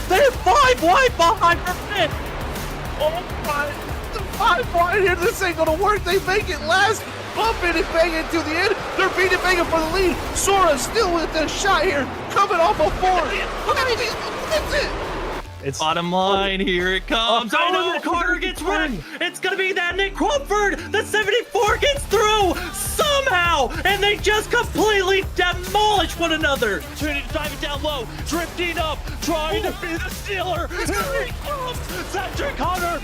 They're 5 wide behind for fifth. Oh my, the 5 wide here, this ain't gonna work. They make it last, bumping and banging to the end. They're beating banging for the lead. Sora still with the shot here, coming off a 4. That's it. It's Bottom line, here it comes. Oh no, Carter gets wrecked. It's gonna be that Nick Crawford. The 74 gets through somehow, and they just completely demolish one another. Trying to dive it down low, drifting up, trying to be the stealer. Here he comes, Cedric Hunter.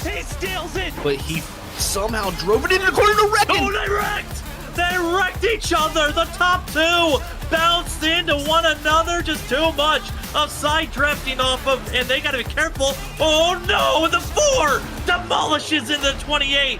He steals it. But he somehow drove it into the corner to wreck it. Oh, they wrecked! They wrecked each other. The top two bounced into one another. Just too much of side drifting off of, and they got to be careful. Oh no! The 4 demolishes in the 28.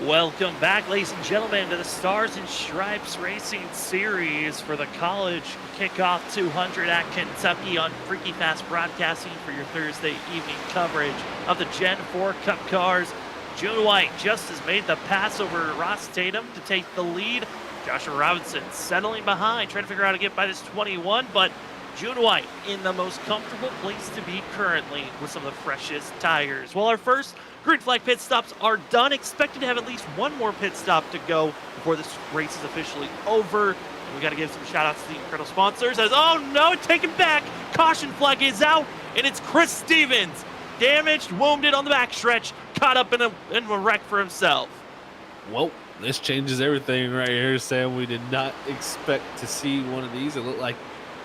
Welcome back, ladies and gentlemen, to the Stars and Stripes Racing Series for the College Kickoff 200 at Kentucky on Freaky Fast Broadcasting for your Thursday evening coverage of the Gen 4 Cup cars. June White just has made the pass over Ross Tatum to take the lead. Joshua Robinson settling behind, trying to figure out how to get by this 21, but June White in the most comfortable place to be currently with some of the freshest tires. Well, our first green flag pit stops are done. Expected to have at least one more pit stop to go before this race is officially over. And we got to give some shout outs to the incredible sponsors as, oh no, taken back. Caution flag is out, and it's Chris Stevens. Damaged, wounded on the backstretch, caught up in a wreck for himself. Well, this changes everything right here, Sam. We did not expect to see one of these. It looked like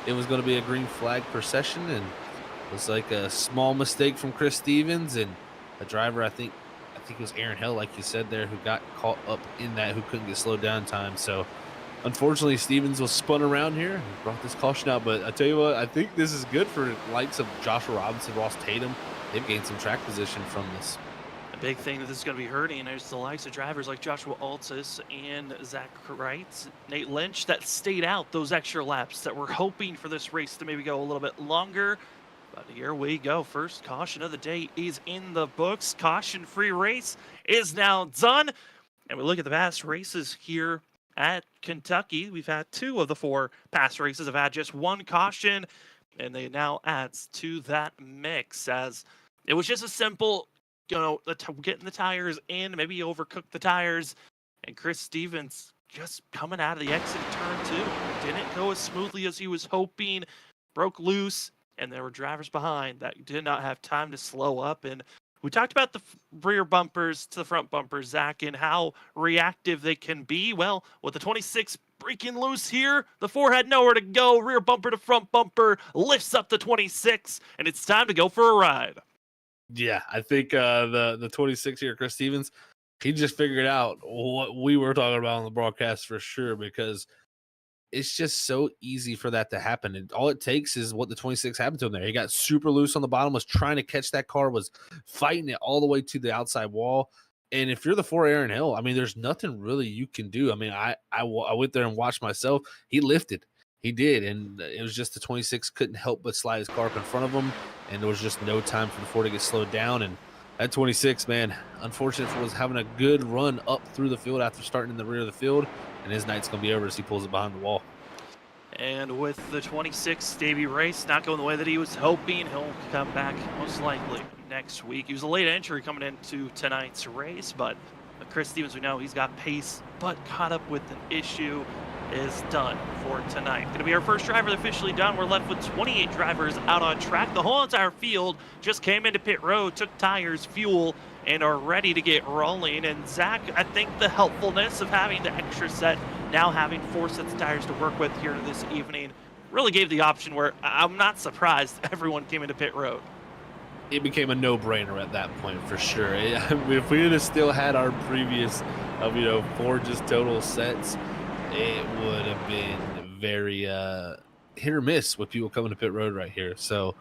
it was going to be a green flag procession, and was like a small mistake from Chris Stevens and a driver. I think it was Aaron Hill, like you said there, who got caught up in that, who couldn't get slowed down in time. So unfortunately, Stevens was spun around here and brought this caution out. But I tell you what, I think this is good for the likes of Joshua Robinson, Ross Tatum. They've gained some track position from this. A big thing that this is going to be hurting is the likes of drivers like Joshua Altus and Zach Wright, Nate Lynch, that stayed out those extra laps, that were hoping for this race to maybe go a little bit longer. But here we go. First caution of the day is in the books. Caution-free race is now done. And we look at the past races here at Kentucky. We've had 2 of the 4 past races have had just 1 caution, and they now adds to that mix, as it was just a simple, getting the tires in, maybe overcooked the tires, and Chris Stevens just coming out of the exit of turn 2. Didn't go as smoothly as he was hoping, broke loose, and there were drivers behind that did not have time to slow up. And we talked about the rear bumpers to the front bumpers, Zach, and how reactive they can be. Well, with the 26 breaking loose here, the 4 had nowhere to go. Rear bumper to front bumper lifts up the 26, and it's time to go for a ride. Yeah, I think the 26 here, Chris Stevens, he just figured out what we were talking about on the broadcast for sure, because it's just so easy for that to happen. And all it takes is what the 26 happened to him there. He got super loose on the bottom, was trying to catch that car, was fighting it all the way to the outside wall. And if you're the 4 Aaron Hill, I mean, there's nothing really you can do. I mean, I went there and watched myself. He lifted. He did. And it was just the 26 couldn't help but slide his car up in front of him. And there was just no time for the 4 to get slowed down. And that 26, man, unfortunately, was having a good run up through the field after starting in the rear of the field. And his night's going to be over as he pulls it behind the wall. And with the 26 debut race not going the way that he was hoping, he'll come back most likely next week. He was a late entry coming into tonight's race, but Chris Stevens, we know he's got pace, but caught up with an issue, is done for tonight. Going to be our first driver officially done. We're left with 28 drivers out on track. The whole entire field just came into pit road, took tires, fuel, and are ready to get rolling. And Zach, I think the helpfulness of having the extra set, now having 4 sets of tires to work with here this evening, really gave the option where I'm not surprised everyone came into pit road. It became a no-brainer at that point for sure. If we had still had our previous, 4 just total sets, it would have been very hit or miss with people coming to pit road right here. So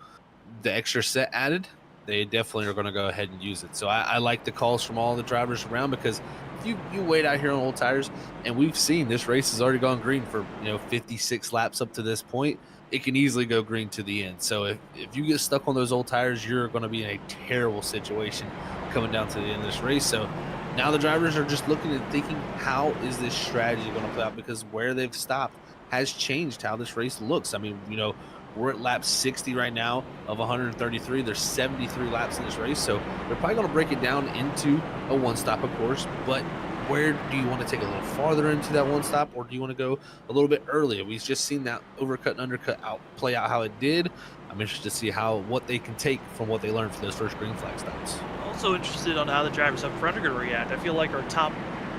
the extra set added, they definitely are going to go ahead and use it. So I like the calls from all the drivers around, because if you wait out here on old tires, and we've seen this race has already gone green for 56 laps up to this point, it can easily go green to the end. So if you get stuck on those old tires, you're going to be in a terrible situation coming down to the end of this race. So now the drivers are just looking and thinking, how is this strategy going to play out? Because where they've stopped has changed how this race looks. I mean, we're at lap 60 right now of 133. There's 73 laps in this race. So they're probably going to break it down into a one-stop, of course. But where do you want to take a little farther into that one-stop, or do you want to go a little bit earlier? We've just seen that overcut and undercut play out how it did. I'm interested to see what they can take from what they learned for those first green flag stops. Also interested on how the drivers up front are going to react. I feel like our top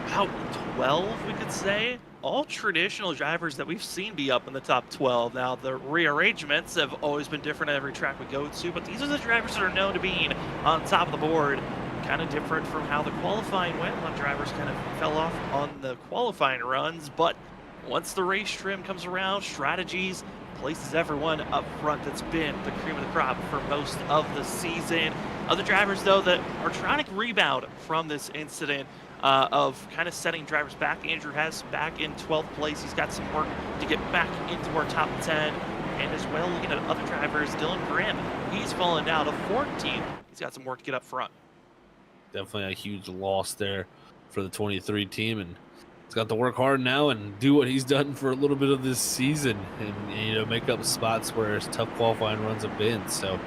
about 12, we could say, all traditional drivers that we've seen be up in the top 12. Now, the rearrangements have always been different at every track we go to, but these are the drivers that are known to being on top of the board. Kind of different from how the qualifying went. A lot of drivers kind of fell off on the qualifying runs, but once the race trim comes around, strategies, places everyone up front that's been the cream of the crop for most of the season. Other drivers, though, that are trying to rebound from this incident of kind of setting drivers back. Andrew Hess back in 12th place. He's got some work to get back into our top 10. And as well, looking at other drivers, Dylan Grimm, he's fallen down to 14th. He's got some work to get up front. Definitely a huge loss there for the 23 team, and he's got to work hard now and do what he's done for a little bit of this season, and make up spots where his tough qualifying runs have been. So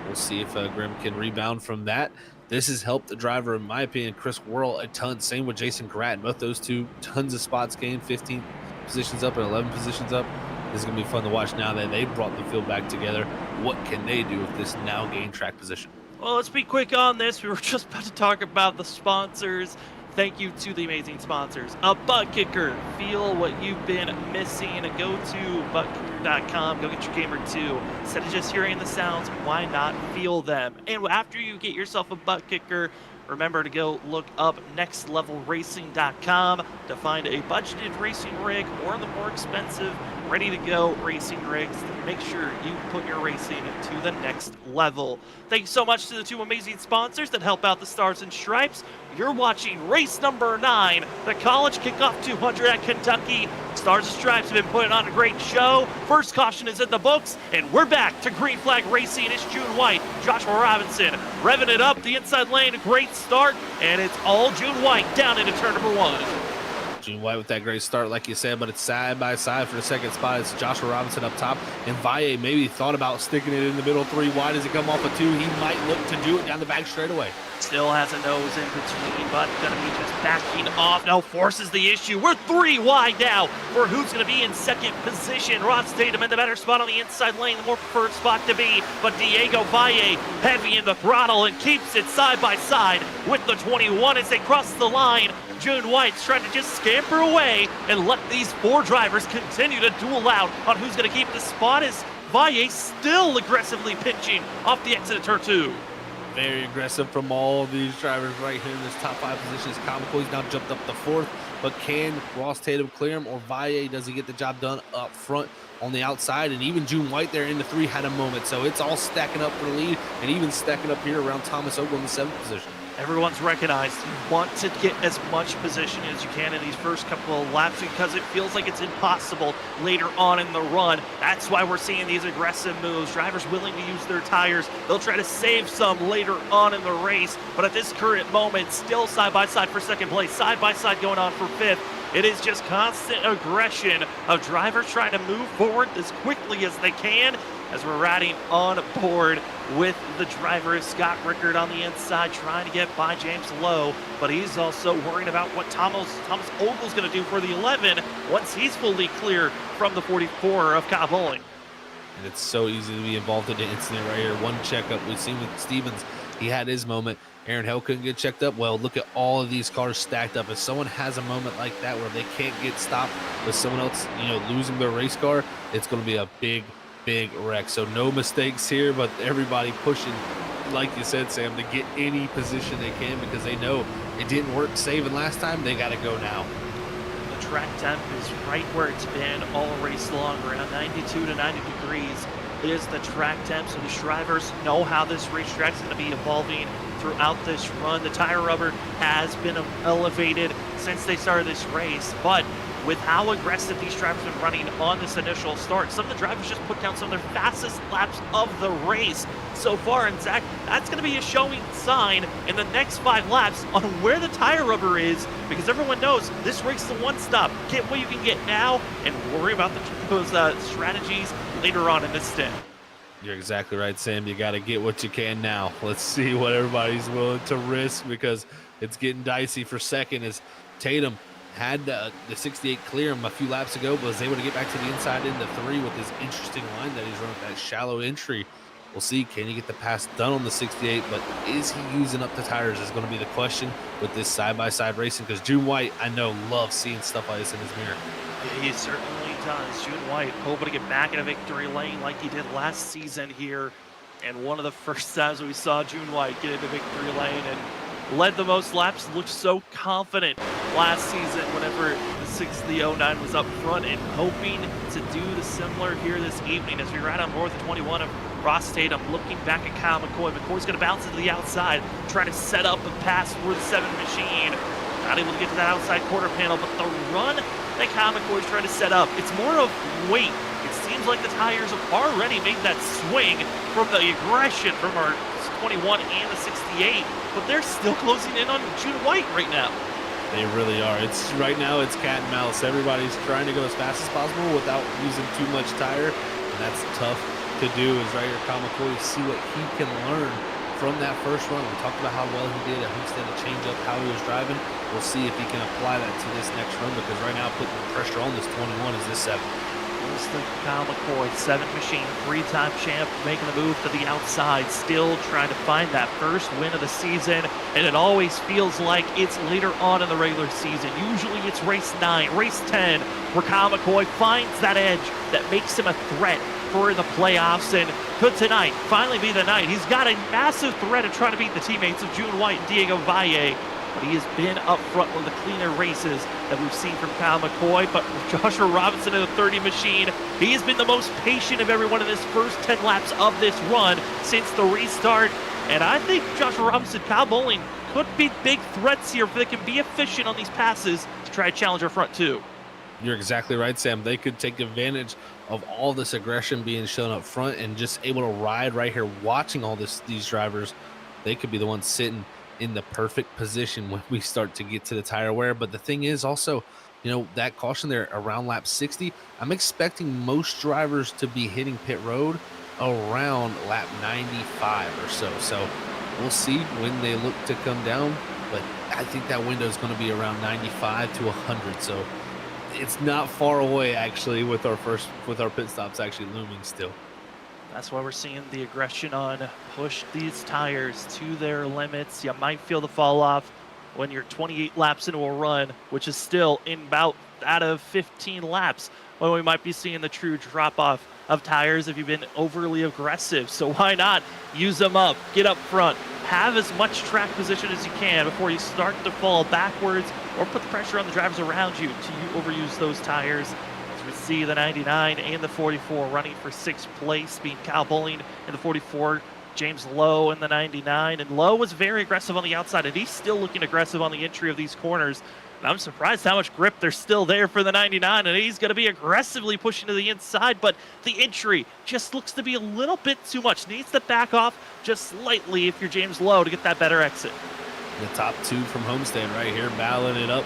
we'll see if Grimm can rebound from that. This has helped the driver, in my opinion, Chris Worrell, a ton. Same with Jason Grattan. Both those two, tons of spots gained, 15 positions up and 11 positions up. This is going to be fun to watch now that they brought the field back together. What can they do with this now gained track position? Well, let's be quick on this. We were just about to talk about the sponsors Thank you to the amazing sponsors. ButtKicker, feel what you've been missing. Go to ButtKicker.com, go get your Gamer 2. Instead of just hearing the sounds, why not feel them? And after you get yourself a ButtKicker, remember to go look up nextlevelracing.com to find a budgeted racing rig or the more expensive, ready-to-go racing rigs to make sure you put your racing to the next level. Thank you so much to the two amazing sponsors that help out the Stars and Stripes. You're watching race number 9, the College Kickoff 200 at Kentucky. Stars and Stripes have been putting on a great show. First caution is in the books, and we're back to Green Flag Racing. It's June White, Joshua Robinson, revving it up the inside lane. A great start, and it's all June White down into turn number 1. June White with that great start, like you said, but it's side by side for the second spot. It's Joshua Robinson up top, and Valle maybe thought about sticking it in the middle 3 wide as he come off a 2. He might look to do it down the back straightaway. Still has a nose in between, but gonna be just backing off. Now forces the issue. We're 3 wide now for who's gonna be in second position. Ross Tatum in the better spot on the inside lane, the more preferred spot to be, but Diego Valle heavy in the throttle and keeps it side by side with the 21 as they cross the line. June White's trying to just scamper away and let these 4 drivers continue to duel out on who's going to keep the spot as Valle still aggressively pinching off the exit of turn 2. Very aggressive from all these drivers right here in this top 5 positions. Comico's now jumped up to 4th, but can Ross Tatum clear him, or Valle, does he get the job done up front on the outside? And even June White there in the 3 had a moment, so it's all stacking up for the lead and even stacking up here around Thomas Ogle in the 7th position. Everyone's recognized you want to get as much position as you can in these first couple of laps because it feels like it's impossible later on in the run. That's why we're seeing these aggressive moves. Drivers willing to use their tires. They'll try to save some later on in the race, but at this current moment, still side by side for second place, side by side going on for 5th. It is just constant aggression of drivers trying to move forward as quickly as they can as we're riding on board with the driver Scott Rickard on the inside trying to get by James Lowe, but he's also worrying about what Thomas Ogle's going to do for the 11 once he's fully clear from the 44 of Kyle Bowling. And it's so easy to be involved in the incident right here. One checkup we've seen with Stevens. He had his moment. Aaron Hill couldn't get checked up. Well, look at all of these cars stacked up. If someone has a moment like that where they can't get stopped with someone else, losing their race car, it's going to be a big wreck. So no mistakes here, but everybody pushing, like you said, Sam, to get any position they can because they know it didn't work saving last time. They got to go now. The track temp is right where it's been all race long, around 92 to 90 degrees is the track temp, so the drivers know how this racetrack is going to be evolving throughout this run. The tire rubber has been elevated since they started this race, but with how aggressive these drivers have been running on this initial start, some of the drivers just put down some of their fastest laps of the race so far. And Zach, that's going to be a showing sign in the next 5 laps on where the tire rubber is, because everyone knows this race is a one-stop. Get what you can get now and worry about those strategies later on in this stint. You're exactly right, Sam. You got to get what you can now. Let's see what everybody's willing to risk because it's getting dicey for second as Tatum had the 68 clear him a few laps ago, but was able to get back to the inside into 3 with his interesting line that he's running with that shallow entry. We'll see, can he get the pass done on the 68, but is he using up the tires is going to be the question with this side-by-side racing, because June White, I know, loves seeing stuff like this in his mirror. He certainly does. June White hoping to get back in a victory lane like he did last season here, and one of the first times we saw June White get into victory lane and led the most laps, looked so confident last season whenever the 09 was up front, and hoping to do the similar here this evening as we ride on board the 21 of Ross Tatum, looking back at Kyle McCoy. McCoy's going to bounce to the outside, trying to set up a pass for the 7 machine. Not able to get to that outside quarter panel, but the run that Kyle McCoy's trying to set up, it's more of weight. It seems like the tires have already made that swing from the aggression from our 21 and the 68, but they're still closing in on June White right now. They really are. Right now it's cat and mouse. Everybody's trying to go as fast as possible without using too much tire, and that's tough to do. Is right here, Kyle McCoy, see what he can learn from that first run. We talked about how well he did at Homestead to change up how he was driving. We'll see if he can apply that to this next run, because right now putting pressure on this 21 is this 7. comes the Kyle McCoy, 7th machine, 3-time champ, making the move to the outside, still trying to find that first win of the season, and it always feels like it's later on in the regular season. Usually it's race 9, race 10, where Kyle McCoy finds that edge that makes him a threat for the playoffs, and could tonight finally be the night. He's got a massive threat of trying to beat the teammates of June White and Diego Valle, but he has been up front one of the cleaner races that we've seen from Kyle McCoy. But with Joshua Robinson in the 30 machine, he has been the most patient of everyone in this first 10 laps of this run since the restart. And I think Joshua Robinson, Kyle Bowling could be big threats here if they can be efficient on these passes to try to challenge our front two. You're exactly right, Sam. They could take advantage of all this aggression being shown up front and just able to ride right here, watching all these drivers. They could be the ones sitting in the perfect position when we start to get to the tire wear. But the thing is also, you know, that caution there around lap 60, I'm expecting most drivers to be hitting pit road around lap 95 or so. So we'll see when they look to come down, but I think that window is going to be around 95 to 100. So it's not far away actually with our pit stops actually looming still. That's why we're seeing the aggression on push these tires to their limits. You might feel the fall off when you're 28 laps into a run, which is still in about out of 15 laps, when we might be seeing the true drop off of tires if you've been overly aggressive. So why not use them up, get up front, have as much track position as you can before you start to fall backwards or put the pressure on the drivers around you to overuse those tires. As we see the 99 and the 44 running for 6th place, being Kyle Bowling in the 44, James Lowe in the 99, and Lowe was very aggressive on the outside, and he's still looking aggressive on the entry of these corners. And I'm surprised how much grip there's still there for the 99, and he's going to be aggressively pushing to the inside, but the entry just looks to be a little bit too much. Needs to back off just slightly if you're James Lowe to get that better exit. The top two from Homestead right here battling it up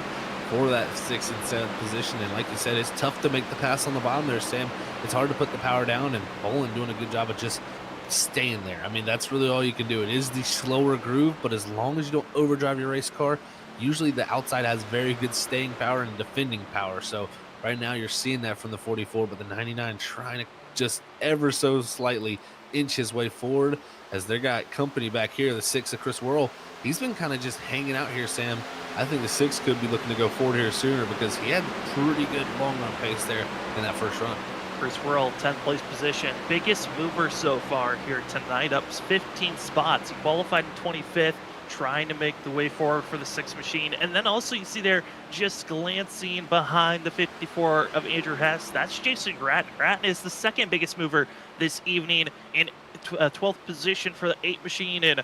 for that 6th and 7th position. And like you said, it's tough to make the pass on the bottom there, Sam. It's hard to put the power down, and Bowling doing a good job of just staying there. I mean, that's really all you can do. It is the slower groove, but as long as you don't overdrive your race car, usually the outside has very good staying power and defending power. So right now you're seeing that from the 44, but the 99 trying to just ever so slightly inch his way forward as they got company back here. The 6 of Chris Worrell, he's been kind of just hanging out here, Sam. I think the 6 could be looking to go forward here sooner because he had pretty good long run pace there in that first run. Chris Worrell, 10th place position. Biggest mover so far here tonight, up 15 spots. He qualified in 25th, trying to make the way forward for the 6th machine. And then also you see there, just glancing behind the 54 of Andrew Hess, that's Jason Gratton. Gratton is the 2nd biggest mover this evening in 12th position for the 8th machine. And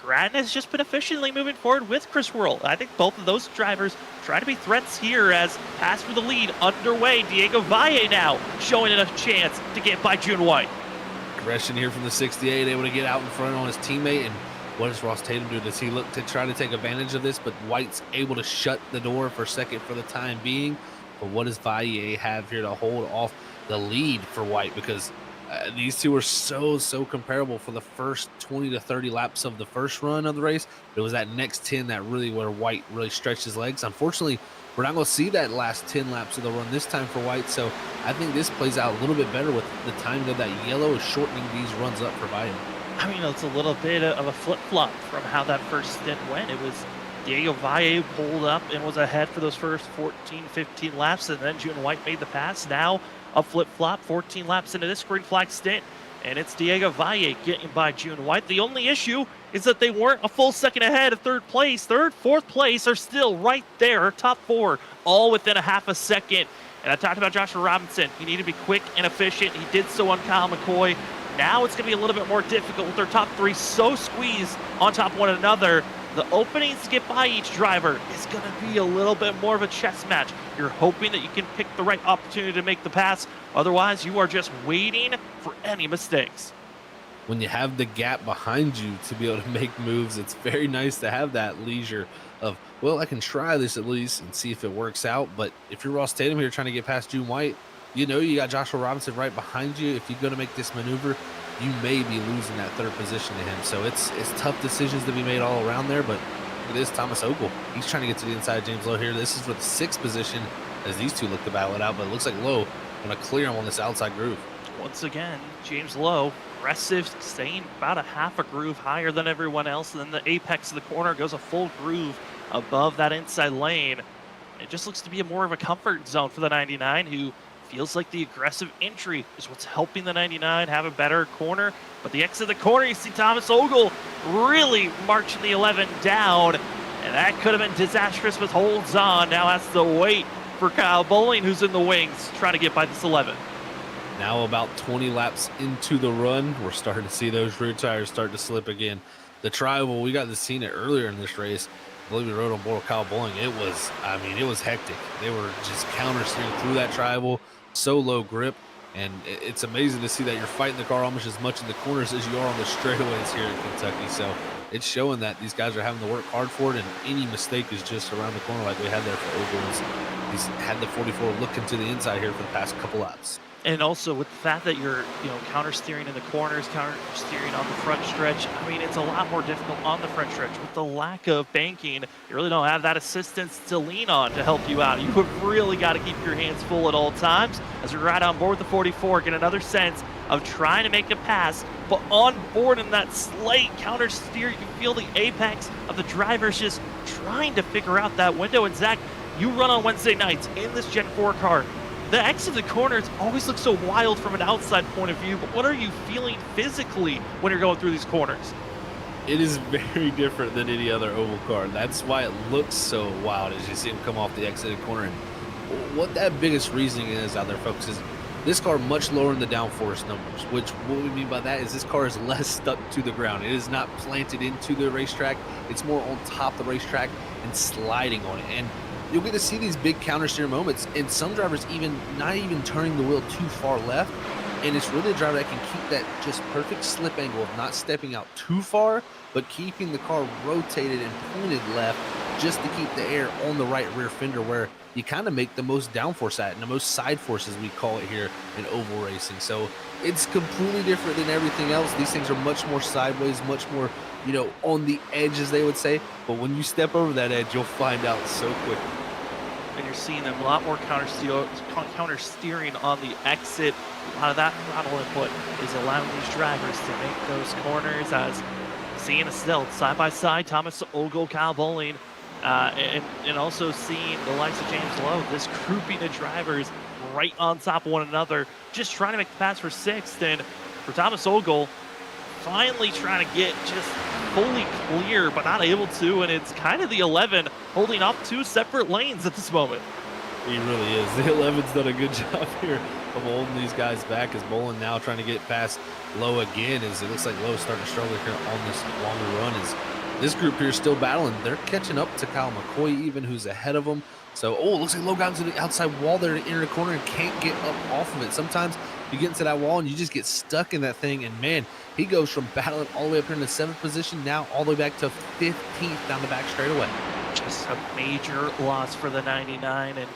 Gratton has just been efficiently moving forward with Chris Worrell. I think both of those drivers try to be threats here as pass for the lead underway. Diego Valle now showing it a chance to get by June White. Aggression here from the 68, able to get out in front on his teammate. And what does Ross Tatum do? Does he look to try to take advantage of this? But White's able to shut the door for second for the time being. But what does Valle have here to hold off the lead for White? Because these two are so comparable for the first 20 to 30 laps of the first run of the race. It was that next 10 that really where White really stretched his legs. Unfortunately, we're not going to see that last 10 laps of the run this time for White. So I think this plays out a little bit better with the timing of that yellow is shortening these runs up for Valle. I mean, it's a little bit of a flip-flop from how that first stint went. It was Diego Valle pulled up and was ahead for those first 14, 15 laps, and then June White made the pass. Now a flip-flop, 14 laps into this green flag stint, and it's Diego Valle getting by June White. The only issue is that they weren't a full second ahead of 3rd place. 3rd, 4th place are still right there, top 4, all within a half a second. And I talked about Joshua Robinson. He needed to be quick and efficient. He did so on Kyle McCoy. Now it's going to be a little bit more difficult with their top 3 so squeezed on top of one another. The openings to get by each driver is going to be a little bit more of a chess match. You're hoping that you can pick the right opportunity to make the pass. Otherwise, you are just waiting for any mistakes. When you have the gap behind you to be able to make moves, it's very nice to have that leisure of, well, I can try this at least and see if it works out. But if you're Ross Tatum here trying to get past June White, you know you got Joshua Robinson right behind you. If you're going to make this maneuver, you may be losing that 3rd position to him. So it's tough decisions to be made all around there. But look at this, Thomas Ogle. He's trying to get to the inside of James Lowe here. This is for the 6th position as these two look to battle it out. But it looks like Lowe going to clear him on this outside groove. Once again, James Lowe, aggressive, staying about a half a groove higher than everyone else. And then the apex of the corner goes a full groove above that inside lane. It just looks to be more of a comfort zone for the 99, who feels like the aggressive entry is what's helping the 99 have a better corner. But the exit of the corner, you see Thomas Ogle really marching the 11 down. And that could have been disastrous, but holds on. Now has to wait for Kyle Bowling, who's in the wings, trying to get by this 11. Now about 20 laps into the run, we're starting to see those rear tires start to slip again. The tribal, we got to see it earlier in this race. I believe we rode on board with Kyle Bowling. It was hectic. They were just counter steering through that tribal, so low grip. And it's amazing to see that you're fighting the car almost as much in the corners as you are on the straightaways here in Kentucky. So it's showing that these guys are having to work hard for it, and any mistake is just around the corner like we had there for Ogle. He's had the 44 looking to the inside here for the past couple laps. And also with the fact that you're, counter steering in the corners, counter steering on the front stretch, I mean, it's a lot more difficult on the front stretch. With the lack of banking, you really don't have that assistance to lean on to help you out. You have really got to keep your hands full at all times. As we ride on board with the 44, get another sense of trying to make a pass, but on board in that slight counter steer, you feel the apex of the drivers just trying to figure out that window. And Zach, you run on Wednesday nights in this Gen 4 car. The exit of the corners always looks so wild from an outside point of view, but what are you feeling physically when you're going through these corners? It is very different than any other oval car. That's why it looks so wild as you see him come off the exited corner. And what that biggest reasoning is out there, folks, is this car much lower in the downforce numbers, which what we mean by that is this car is less stuck to the ground. It is not planted into the racetrack. It's more on top of the racetrack and sliding on it. And you'll get to see these big counter steer moments, and some drivers not even turning the wheel too far left. And it's really a driver that can keep that just perfect slip angle of not stepping out too far, but keeping the car rotated and pointed left just to keep the air on the right rear fender, where you kind of make the most downforce at and the most side force, as we call it here in oval racing. So it's completely different than everything else. These things are much more sideways, much more, on the edge, as they would say. But when you step over that edge, you'll find out so quickly. And you're seeing them a lot more counter steering on the exit. A lot of that throttle input is allowing these drivers to make those corners, as seeing a still side by side, Thomas Ogle, Kyle Bowling, and also seeing the likes of James Lowe, this grouping of drivers right on top of one another, just trying to make the pass for sixth. And for Thomas Ogle, finally trying to get just fully clear, but not able to, and it's kind of the 11 holding off two separate lanes at this moment. He really is. The 11's done a good job here of holding these guys back, as Bolin now trying to get past Lowe again, as it looks like Lowe's starting to struggle here on this longer run. As this group here is still battling. They're catching up to Kyle McCoy even, who's ahead of them. So, it looks like Lowe got into the outside wall there to enter the corner and can't get up off of it. Sometimes you get into that wall and you just get stuck in that thing, and man, he goes from battling all the way up here in the 7th position, now all the way back to 15th down the back straightaway. Just a major loss for the 99, and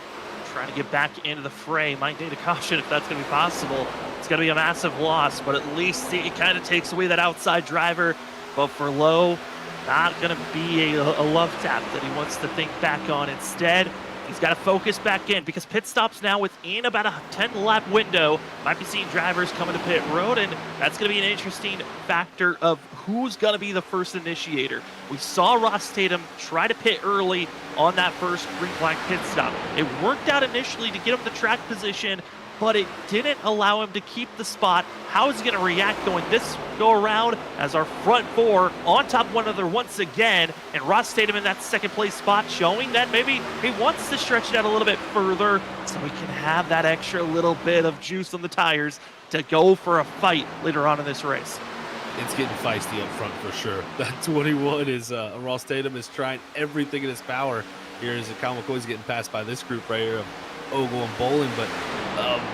trying to get back into the fray. Might need a caution if that's going to be possible. It's going to be a massive loss, but at least it kind of takes away that outside driver. But for Lowe, not going to be a love tap that he wants to think back on. Instead, he's got to focus back in, because pit stops now within about a 10-lap window. Might be seeing drivers coming to pit road, and that's going to be an interesting factor of who's going to be the first initiator. We saw Ross Tatum try to pit early on that first green flag pit stop. It worked out initially to get him the track position, but it didn't allow him to keep the spot. How is he going to react going this go around, as our front four on top of one another once again, and Ross Tatum in that second place spot, showing that maybe he wants to stretch it out a little bit further so he can have that extra little bit of juice on the tires to go for a fight later on in this race. It's getting feisty up front for sure. That 21 is Ross Tatum is trying everything in his power here, as Kyle McCoy's getting passed by this group right here of Ogle and Bolin, but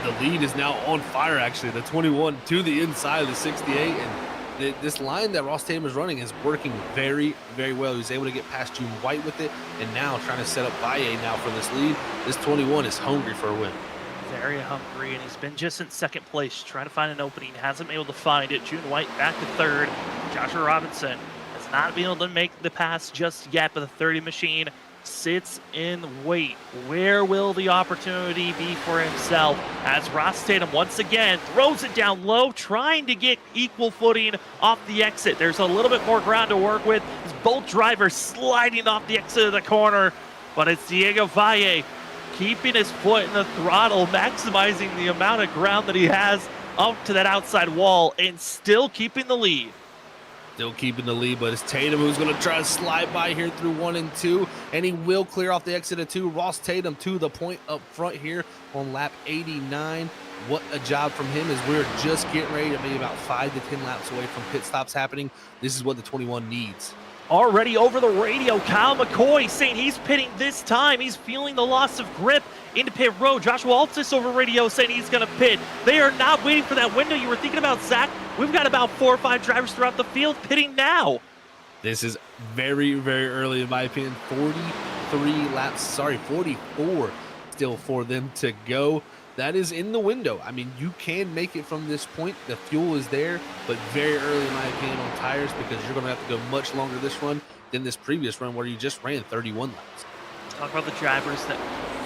the lead is now on fire, actually. The 21 to the inside of the 68, and this line that Ross Tatum is running is working very, very well. He's able to get past June White with it, and now trying to set up Valle now for this lead. This 21 is hungry for a win. Very hungry, and he's been just in second place, trying to find an opening. Hasn't been able to find it. June White back to third. Joshua Robinson has not being able to make the pass just yet, but the 30 machine sits in wait. Where will the opportunity be for himself as Ross Tatum once again throws it down low, trying to get equal footing off the exit. There's a little bit more ground to work with as both drivers sliding off the exit of the corner, but it's Diego Valle keeping his foot in the throttle, maximizing the amount of ground that he has up to that outside wall and still keeping the lead. Still keeping the lead, but it's Tatum who's going to try to slide by here through 1 and 2, and he will clear off the exit of 2. Ross Tatum to the point up front here on lap 89. What a job from him, as we're just getting ready to be about 5 to 10 laps away from pit stops happening. This is what the 21 needs. Already over the radio, Kyle McCoy saying he's pitting this time. He's feeling the loss of grip into pit road. Joshua Altus over radio saying he's going to pit. They are not waiting for that window you were thinking about, Zach. We've got about 4 or 5 drivers throughout the field pitting now. This is very, very early in my opinion. 44 still for them to go. That is in the window. I mean, you can make it from this point. The fuel is there, but very early in my opinion on tires, because you're going to have to go much longer this run than this previous run where you just ran 31 laps. Talk about the drivers that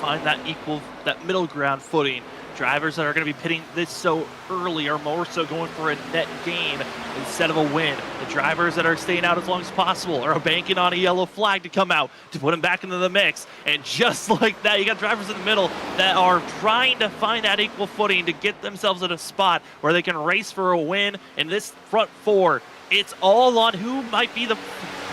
find that middle ground footing. Drivers that are going to be pitting this so early are more so going for a net gain instead of a win. The drivers that are staying out as long as possible are banking on a yellow flag to come out to put them back into the mix. And just like that, you got drivers in the middle that are trying to find that equal footing to get themselves in a spot where they can race for a win. In this front 4, it's all on who might be the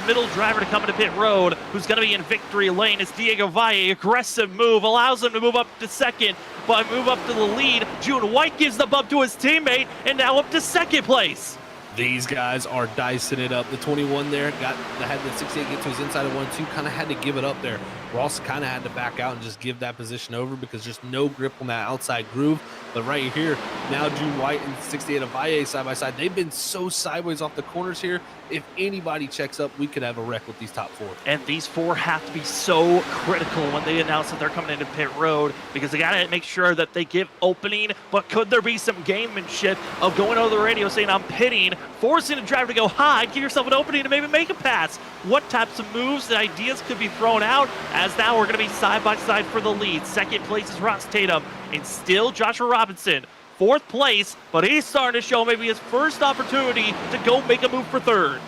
middle driver to come into pit road, who's going to be in victory lane. It's Diego Valle. Aggressive move allows him to move up to second, but move up to the lead. June White gives the bump to his teammate, and now up to second place. These guys are dicing it up. The 21 there had the 68 get to his inside of 1-2, kind of had to give it up there. Ross kind of had to back out and just give that position over because there's no grip on that outside groove. But right here, now June White and 68 of Valle side by side. They've been so sideways off the corners here. If anybody checks up, we could have a wreck with these top 4. And these 4 have to be so critical when they announce that they're coming into pit road, because they got to make sure that they give opening. But could there be some gamemanship of going over the radio saying, I'm pitting, forcing the driver to go high, give yourself an opening to maybe make a pass? What types of moves and ideas could be thrown out, as now we're going to be side by side for the lead. Second place is Ross Tatum, and still Joshua Robinson. 4th place, but he's starting to show maybe his first opportunity to go make a move for 3rd.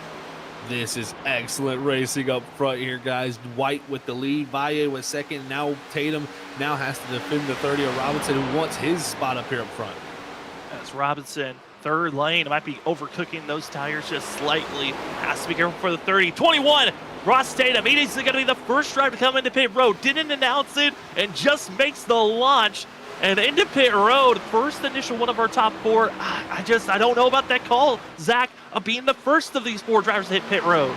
This is excellent racing up front here, guys. White with the lead, Valle with second. Now Tatum now has to defend the 30 of Robinson, who wants his spot up here up front. That's Robinson, 3rd lane. Might be overcooking those tires just slightly. Has to be careful for the 30. 21, Ross Tatum. He's going to be the first driver to come into pit road. Didn't announce it and just makes the launch. And into pit road, first initial one of our top 4. I don't know about that call, Zach, of being the first of these 4 drivers to hit pit road.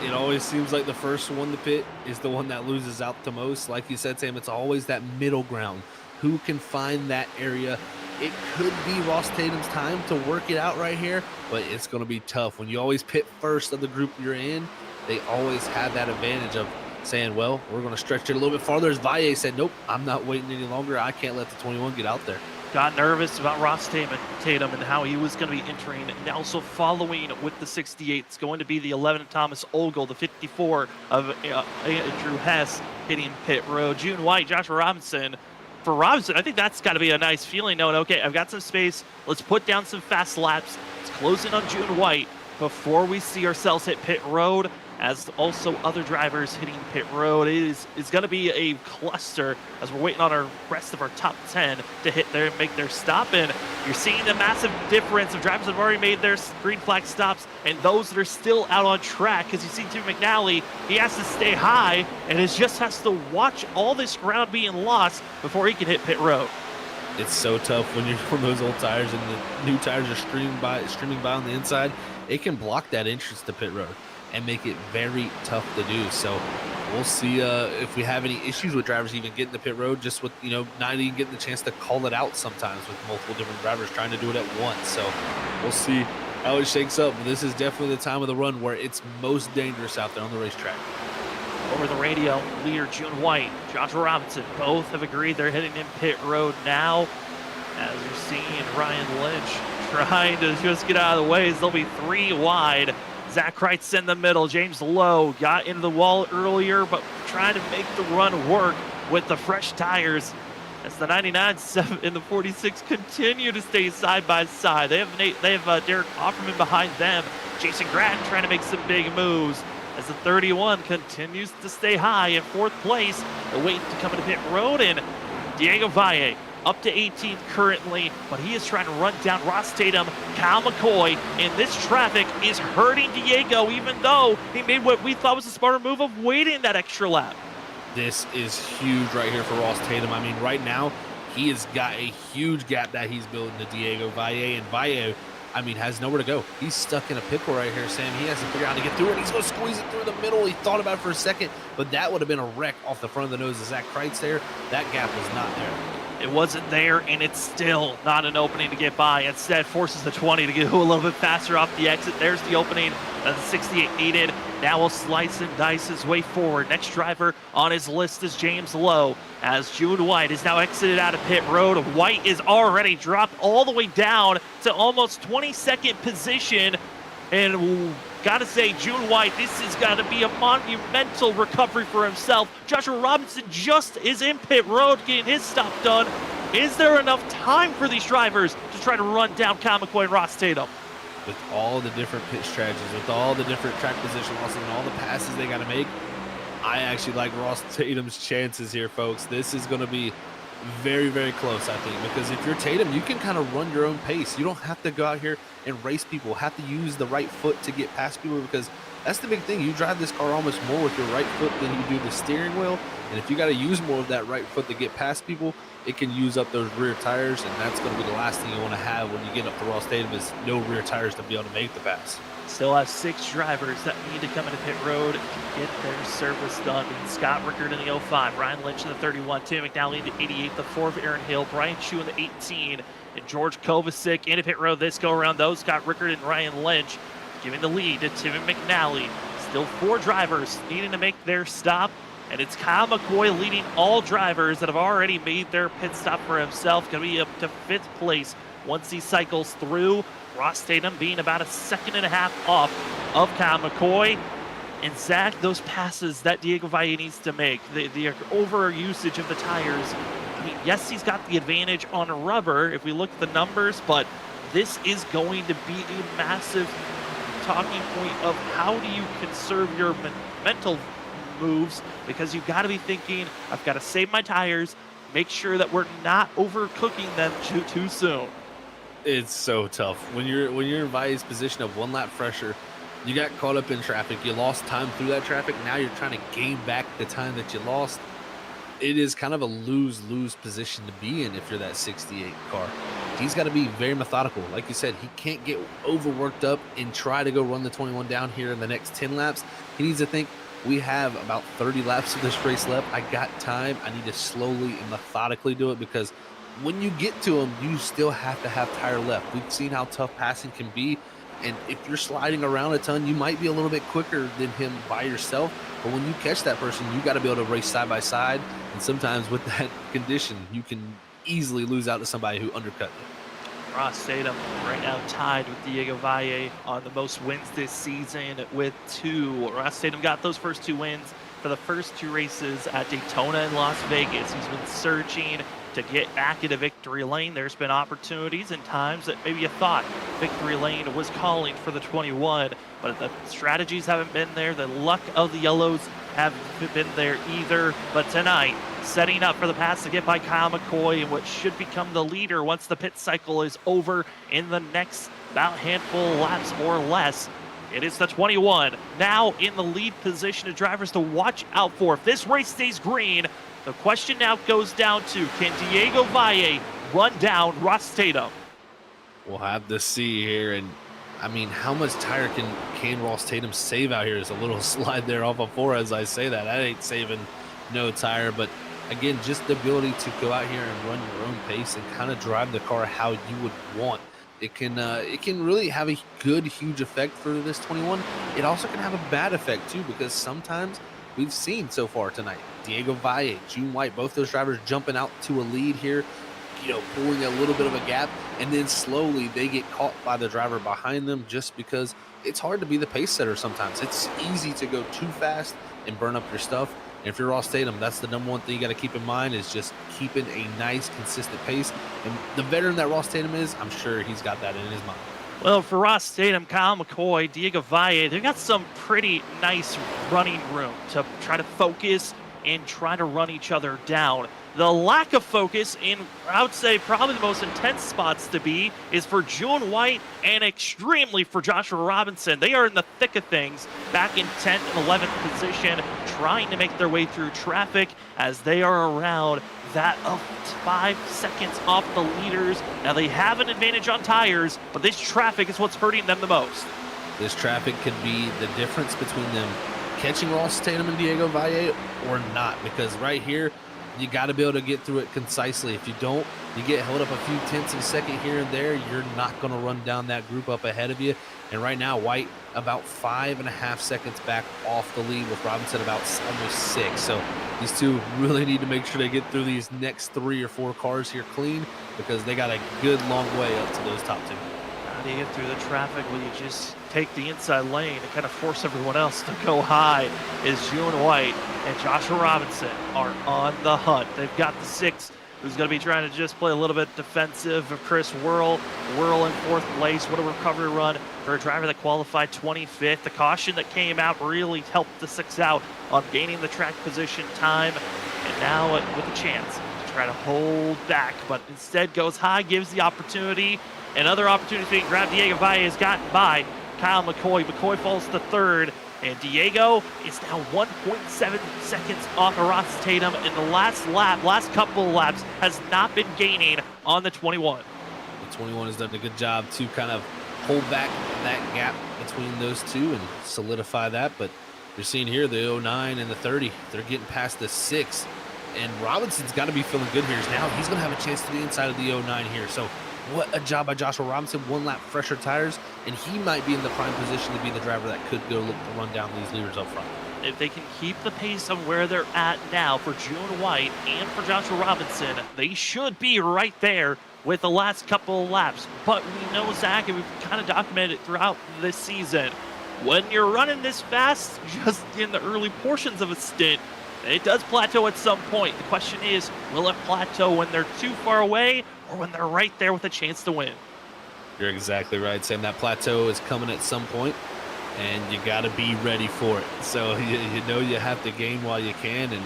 It always seems like the first one to pit is the one that loses out the most. Like you said, Sam, it's always that middle ground. Who can find that area? It could be Ross Tatum's time to work it out right here, but it's going to be tough. When you always pit first of the group you're in, they always have that advantage of saying, well, we're going to stretch it a little bit farther. As Valle said, nope, I'm not waiting any longer. I can't let the 21 get out there. Got nervous about Ross Tatum and how he was going to be entering. And also following with the 68, it's going to be the 11 of Thomas Ogle, the 54 of Andrew Hess hitting pit road. June White, Joshua Robinson. For Robinson, I think that's got to be a nice feeling, knowing, okay, I've got some space. Let's put down some fast laps. Let's close in on June White before we see ourselves hit pit road. As also other drivers hitting pit road. It is going to be a cluster as we're waiting on our rest of our top 10 to hit there and make their stop. And you're seeing the massive difference of drivers that have already made their green flag stops and those that are still out on track. Because you see Tim McNally, he has to stay high and it just has to watch all this ground being lost before he can hit pit road. It's so tough when you're on those old tires and the new tires are streaming by on the inside. It can block that entrance to pit road and make it very tough to do. So we'll see if we have any issues with drivers even getting the pit road, just with, not even getting the chance to call it out sometimes with multiple different drivers trying to do it at once. So we'll see how it shakes up. But this is definitely the time of the run where it's most dangerous out there on the racetrack. Over the radio, leader June White, Joshua Robinson, both have agreed they're heading in pit road now. As you're seeing Ryan Lynch trying to just get out of the way, as they'll be 3 wide. Zach Kreitz in the middle. James Lowe got into the wall earlier, but trying to make the run work with the fresh tires. As the 99 and the 46 continue to stay side by side. They have Derek Offerman behind them. Jason Grattan trying to make some big moves. As the 31 continues to stay high in 4th place. They're waiting to come into pit road, and Diego Valle up to 18th currently, but he is trying to run down Ross Tatum, Kyle McCoy, and this traffic is hurting Diego, even though he made what we thought was a smarter move of waiting that extra lap. This is huge right here for Ross Tatum. I mean, right now, he has got a huge gap that he's building to Diego Valle, and Valle, I mean, has nowhere to go. He's stuck in a pickle right here, Sam. He has to figure out how to get through it. He's going to squeeze it through the middle. He thought about it for a second, but that would have been a wreck off the front of the nose of Zach Kreitz there. That gap was not there. It wasn't there, and it's still not an opening to get by. Instead, forces the 20 to go a little bit faster off the exit. There's the opening that the 68 needed. Now we'll slice and dice his way forward. Next driver on his list is James Lowe, as June White is now exited out of pit road. White is already dropped all the way down to almost 22nd position. And gotta say, June White, this has got to be a monumental recovery for himself. Joshua Robinson just is in pit road getting his stuff done. Is there enough time for these drivers to try to run down Kyle McCoy and Ross Tatum? With all the different pit strategies, with all the different track position losses, and all the passes they got to make, I actually like Ross Tatum's chances here, folks. This is going to be very, very close, I think, because if you're Tatum, you can kind of run your own pace. You don't have to go out here and race people, have to use the right foot to get past people, because that's the big thing. You drive this car almost more with your right foot than you do the steering wheel, and if you got to use more of that right foot to get past people, it can use up those rear tires, and that's going to be the last thing you want to have when you get up to Ross Tatum is no rear tires to be able to make the pass. Still have 6 drivers that need to come into pit road to get their service done. Scott Rickard in the 05, Ryan Lynch in the 31, Tim McNally in the 88, the 4 of Aaron Hill, Brian Chu in the 18, and George Kovacic into pit road this go around. Those Scott Rickard and Ryan Lynch giving the lead to Tim McNally. Still 4 drivers needing to make their stop, and it's Kyle McCoy leading all drivers that have already made their pit stop for himself. Going to be up to 5th place once he cycles through. Ross Tatum being about a 1.5 seconds off of Kyle McCoy. And Zach, those passes that Diego Valle needs to make, the over usage of the tires. I mean, yes, he's got the advantage on rubber if we look at the numbers, but this is going to be a massive talking point of how do you conserve your mental moves, because you've got to be thinking, I've got to save my tires, make sure that we're not overcooking them too soon. It's so tough when you're in Valle's position of 1 lap fresher. You got caught up in traffic. You lost time through that traffic. Now you're trying to gain back the time that you lost. It is kind of a lose-lose position to be in if you're that 68 car. He's got to be very methodical. Like you said, he can't get overworked up and try to go run the 21 down here in the next 10 laps. He needs to think, we have about 30 laps of this race left. I got time. I need to slowly and methodically do it, because when you get to him, you still have to have tire left. We've seen how tough passing can be, and if you're sliding around a ton, you might be a little bit quicker than him by yourself, but when you catch that person, you got to be able to race side by side, and sometimes with that condition, you can easily lose out to somebody who undercut you. Ross Tatum right now tied with Diego Valle on the most wins this season with 2. Ross Tatum got those first 2 wins for the first 2 races at Daytona and Las Vegas. He's been searching to get back into victory lane. There's been opportunities and times that maybe you thought victory lane was calling for the 21, but the strategies haven't been there. The luck of the yellows haven't been there either. But tonight, setting up for the pass to get by Kyle McCoy and what should become the leader once the pit cycle is over in the next about handful of laps or less. It is the 21 now in the lead position of drivers to watch out for. If this race stays green, the question now goes down to, can Diego Valle run down Ross Tatum? We'll have to see here. And I mean, how much tire can Ross Tatum save out here? Is a little slide there off of 4 as I say that. I ain't saving no tire, but again, just the ability to go out here and run your own pace and kind of drive the car how you would want. It can really have a good, huge effect for this 21. It also can have a bad effect too, because sometimes we've seen so far tonight, Diego Valle, June White, both those drivers jumping out to a lead here, pulling a little bit of a gap, and then slowly they get caught by the driver behind them just because it's hard to be the pace setter sometimes. It's easy to go too fast and burn up your stuff. And if you're Ross Tatum, that's the number one thing you got to keep in mind is just keeping a nice, consistent pace. And the veteran that Ross Tatum is, I'm sure he's got that in his mind. Well, for Ross Tatum, Kyle McCoy, Diego Valle, they've got some pretty nice running room to try to focus and try to run each other down. The lack of focus in, I would say, probably the most intense spots to be is for June White and extremely for Joshua Robinson. They are in the thick of things, back in 10th and 11th position, trying to make their way through traffic as they are around that of 5 seconds off the leaders. Now they have an advantage on tires, but this traffic is what's hurting them the most. This traffic could be the difference between them catching Ross Tatum and Diego Valle or not, because right here, you got to be able to get through it concisely. If you don't, you get held up a few tenths of a second here and there, you're not going to run down that group up ahead of you. And right now, White about 5.5 seconds back off the lead with Robinson about almost 6. So these two really need to make sure they get through these next 3 or 4 cars here clean, because they got a good long way up to those top 2. How do you get through the traffic when you just take the inside lane and kind of force everyone else to go high? Is June White and Joshua Robinson are on the hunt. They've got the 6 who's going to be trying to just play a little bit defensive of Chris Whirl in 4th place. What a recovery run for a driver that qualified 25th. The caution that came out really helped the 6 out on gaining the track position time. And now with a chance to try to hold back, but instead goes high, gives the opportunity. Another opportunity being grabbed. Diego Valle has gotten by Kyle McCoy. McCoy falls to 3rd. And Diego is now 1.7 seconds off of Ross Tatum in the last couple of laps, has not been gaining on the 21. The 21 has done a good job to kind of hold back that gap between those two and solidify that. But you're seeing here the 09 and the 30, they're getting past the 6. And Robinson's got to be feeling good here. Now he's going to have a chance to the inside of the 09 here. So what a job by Joshua Robinson. 1 lap fresher tires, and he might be in the prime position to be the driver that could go look to run down these leaders up front. If they can keep the pace on where they're at now for June White and for Joshua Robinson, they should be right there with the last couple of laps. But we know, Zach, and we've kind of documented it throughout this season, when you're running this fast, just in the early portions of a stint, it does plateau at some point. The question is, will it plateau when they're too far away or when they're right there with a chance to win? You're exactly right, Sam. That plateau is coming at some point, and you got to be ready for it. So you know you have to gain while you can, and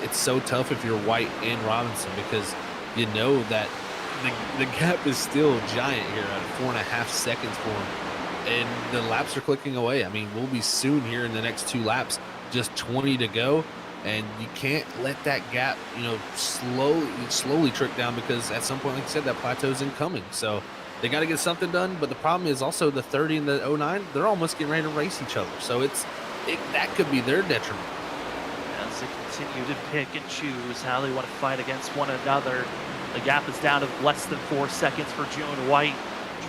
it's so tough if you're White and Robinson, because you know that the gap is still giant here at 4.5 seconds for him, and the laps are clicking away. I mean, we'll be soon here in the next 2 laps, just 20 to go. And you can't let that gap, slowly trick down, because at some point, like I said, that plateau is incoming. So they got to get something done. But the problem is also the 30 and the 09, they're almost getting ready to race each other. So that could be their detriment. As they continue to pick and choose how they want to fight against one another, the gap is down to less than 4 seconds for June White,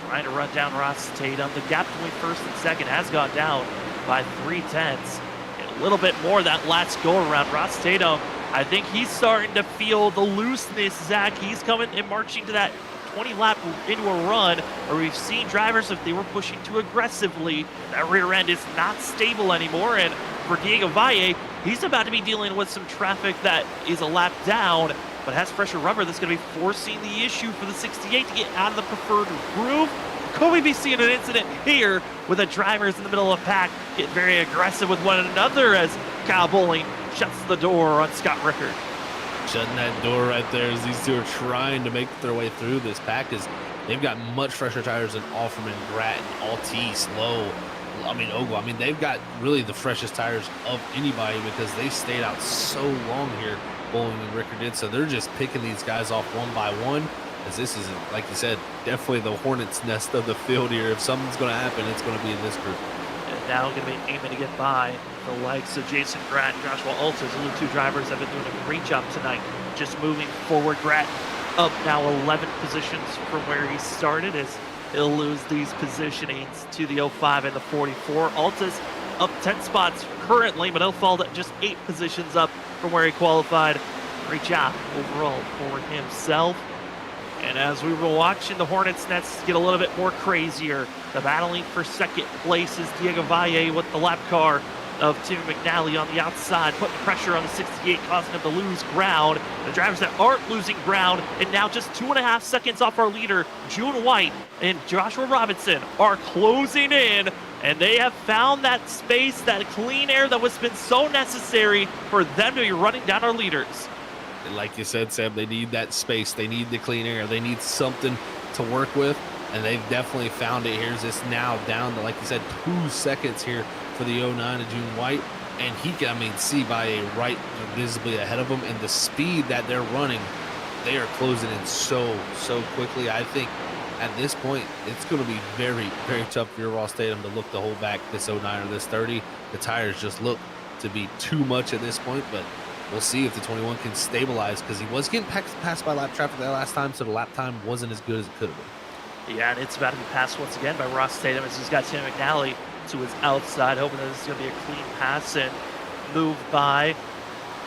trying to run down Ross Tatum. The gap between 1st and 2nd has gone down by 0.3. A little bit more that last go around. Ross Tatum, I think he's starting to feel the looseness, Zach. He's coming and marching to that 20 lap into a run where we've seen drivers, if they were pushing too aggressively, that rear end is not stable anymore. And for Diego Valle, he's about to be dealing with some traffic that is a lap down, but has fresher rubber that's going to be forcing the issue for the 68 to get out of the preferred groove. Could we be seeing an incident here with the drivers in the middle of the pack get very aggressive with one another as Kyle Bowling shuts the door on Scott Rickard? Shutting that door right there as these two are trying to make their way through this pack, is they've got much fresher tires than Offerman, Grattan, Altice, Lowe, Ogle. They've got really the freshest tires of anybody, because they stayed out so long here, Bowling and Rickard did. So they're just picking these guys off one by one, as this is, like you said, definitely the hornet's nest of the field here. If something's going to happen, it's going to be in this group. And now going to be aiming to get by the likes of Jason Grattan, Joshua Altis. Those are the 2 drivers that have been doing a great job tonight, just moving forward. Grattan up now 11 positions from where he started, as he'll lose these positionings to the 05 and the 44. Altis up 10 spots currently, but he'll fall to just 8 positions up from where he qualified. Great job overall for himself. And as we were watching the Hornets' nets get a little bit more crazier, The battling for second place is Diego Valle with the lap car of Tim McNally on the outside, putting pressure on the 68, causing him to lose ground. The drivers that aren't losing ground, and now just 2.5 seconds off our leader, June White and Joshua Robinson, are closing in, and they have found that space, that clean air that was been so necessary for them to be running down our leaders. And like you said, Sam, they need that space. They need the clean air. They need something to work with, and they've definitely found it. Here's this now down to, like you said, 2 seconds here for the 09 of June White, and he can, see by a right visibly ahead of him, and the speed that they're running, they are closing in so quickly. I think at this point, it's going to be very, very tough for your Ross Tatum to look to hold back this 09 or this 30. The tires just look to be too much at this point, but we'll see if the 21 can stabilize, because he was getting passed by lap traffic that last time, so the lap time wasn't as good as it could have been. Yeah, and it's about to be passed once again by Ross Tatum as he's got Tim McNally to his outside, hoping that this is going to be a clean pass and move by.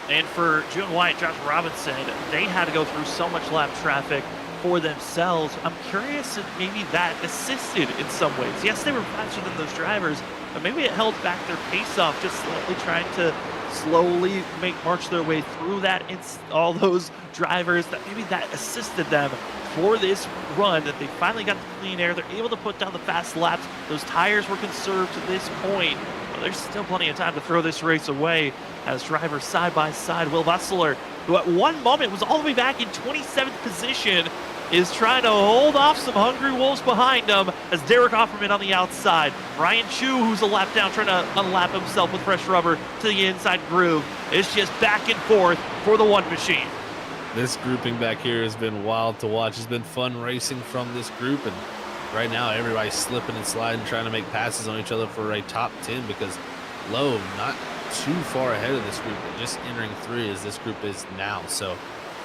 And for June White, Josh Robinson, they had to go through so much lap traffic for themselves. I'm curious if maybe that assisted in some ways. Yes, they were faster than those drivers, but maybe it held back their pace off, just slightly trying to slowly march their way through that. It's all those drivers that maybe that assisted them for this run, that they finally got the clean air. They're able to put down the fast laps. Those tires were conserved to this point, but there's still plenty of time to throw this race away as drivers side by side. Will Bussler, who at one moment was all the way back in 27th position, is trying to hold off some hungry wolves behind him as Derek Offerman on the outside. Ryan Chu, who's a lap down, trying to unlap himself with fresh rubber to the inside groove. It's just back and forth for the one machine. This grouping back here has been wild to watch. It's been fun racing from this group, and right now everybody's slipping and sliding, trying to make passes on each other for a top 10, because Lowe not too far ahead of this group, just entering 3 as this group is now. So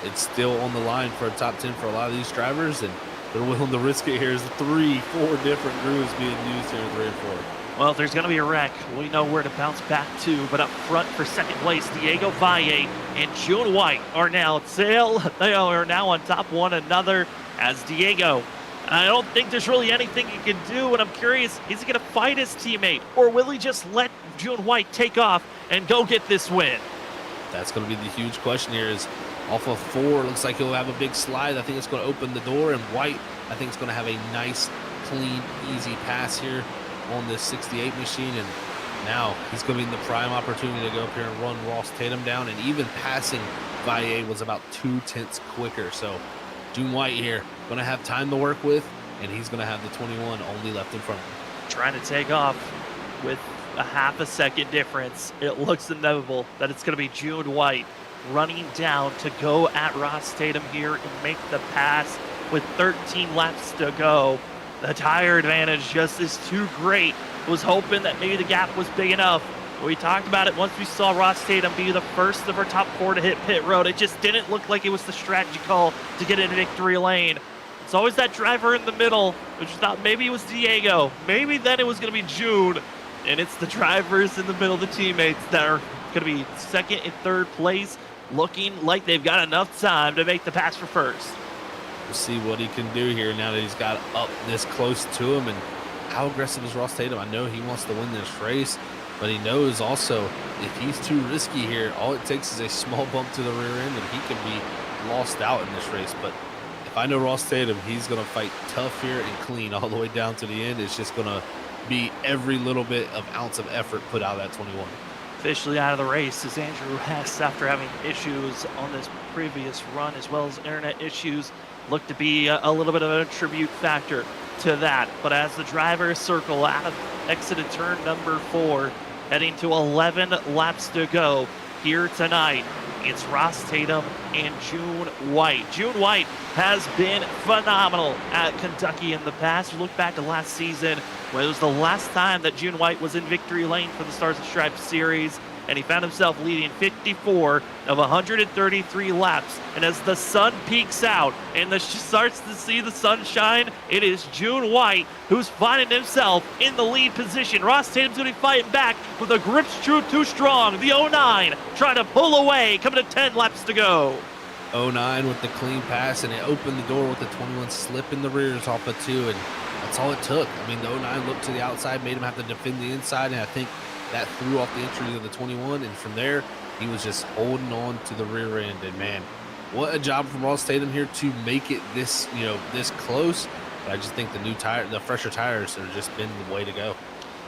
it's still on the line for a top 10 for a lot of these drivers, and they're willing to risk it here. There's 3-4 different grooves being used here in 3 and 4. Well, if there's going to be a wreck, we know where to bounce back to. But up front for second place, Diego Valle and June White are now on top one another as Diego. I don't think there's really anything he can do, and I'm curious, is he going to fight his teammate, or will he just let June White take off and go get this win? That's going to be the huge question here. Is off of 4, looks like he'll have a big slide. I think it's going to open the door, and White, I think, is going to have a nice, clean, easy pass here on this 68 machine, and now he's going to be in the prime opportunity to go up here and run Ross Tatum down, and even passing Valle was about 0.2 quicker. So June White here going to have time to work with, and he's going to have the 21 only left in front of him. Trying to take off with a half a second difference. It looks inevitable that it's going to be June White running down to go at Ross Tatum here and make the pass with 13 laps to go. The tire advantage just is too great. Was hoping that maybe the gap was big enough. We talked about it once we saw Ross Tatum be the first of our top 4 to hit pit road. It just didn't look like it was the strategy call to get in victory lane. It's always that driver in the middle, which is thought maybe it was Diego. Maybe then it was going to be June. And it's the drivers in the middle, the teammates, that are going to be second and third place, looking like they've got enough time to make the pass for first. We'll see what he can do here now that he's got up this close to him. And how aggressive is Ross Tatum? I know he wants to win this race, but he knows also if he's too risky here, all it takes is a small bump to the rear end and he can be lost out in this race. But if I know Ross Tatum, he's going to fight tough here and clean all the way down to the end. It's just going to be every little bit of ounce of effort put out of that 21. Officially out of the race is Andrew Hess after having issues on this previous run, as well as internet issues. Look to be a little bit of a tribute factor to that. But as the drivers circle out of exited turn number 4, heading to 11 laps to go here tonight, it's Ross Tatum and June White. June White has been phenomenal at Kentucky in the past. You look back to last season, when it was the last time that June White was in victory lane for the Stars and Stripes series, and he found himself leading 54 of 133 laps. And as the sun peeks out and starts to see the sunshine, it is June White who's finding himself in the lead position. Ross Tatum's going to be fighting back, but the grip's too strong. The 09 trying to pull away, coming to 10 laps to go. 09 with the clean pass, and it opened the door with the 21 slip in the rears off of 2, and I that's all it took. I mean, the 09 looked to the outside, made him have to defend the inside, and I think that threw off the entry of the 21. And from there, he was just holding on to the rear end. And man, what a job from Ross Tatum here to make it this, this close. But I just think the fresher tires have just been the way to go.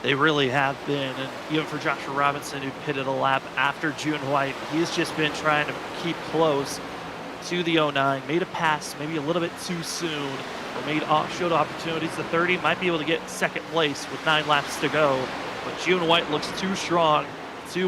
They really have been, and even for Joshua Robinson, who pitted a lap after June White, he's just been trying to keep close to the 09. Made a pass maybe a little bit too soon, or showed opportunities. The 30 might be able to get second place with 9 laps to go, but June White looks too strong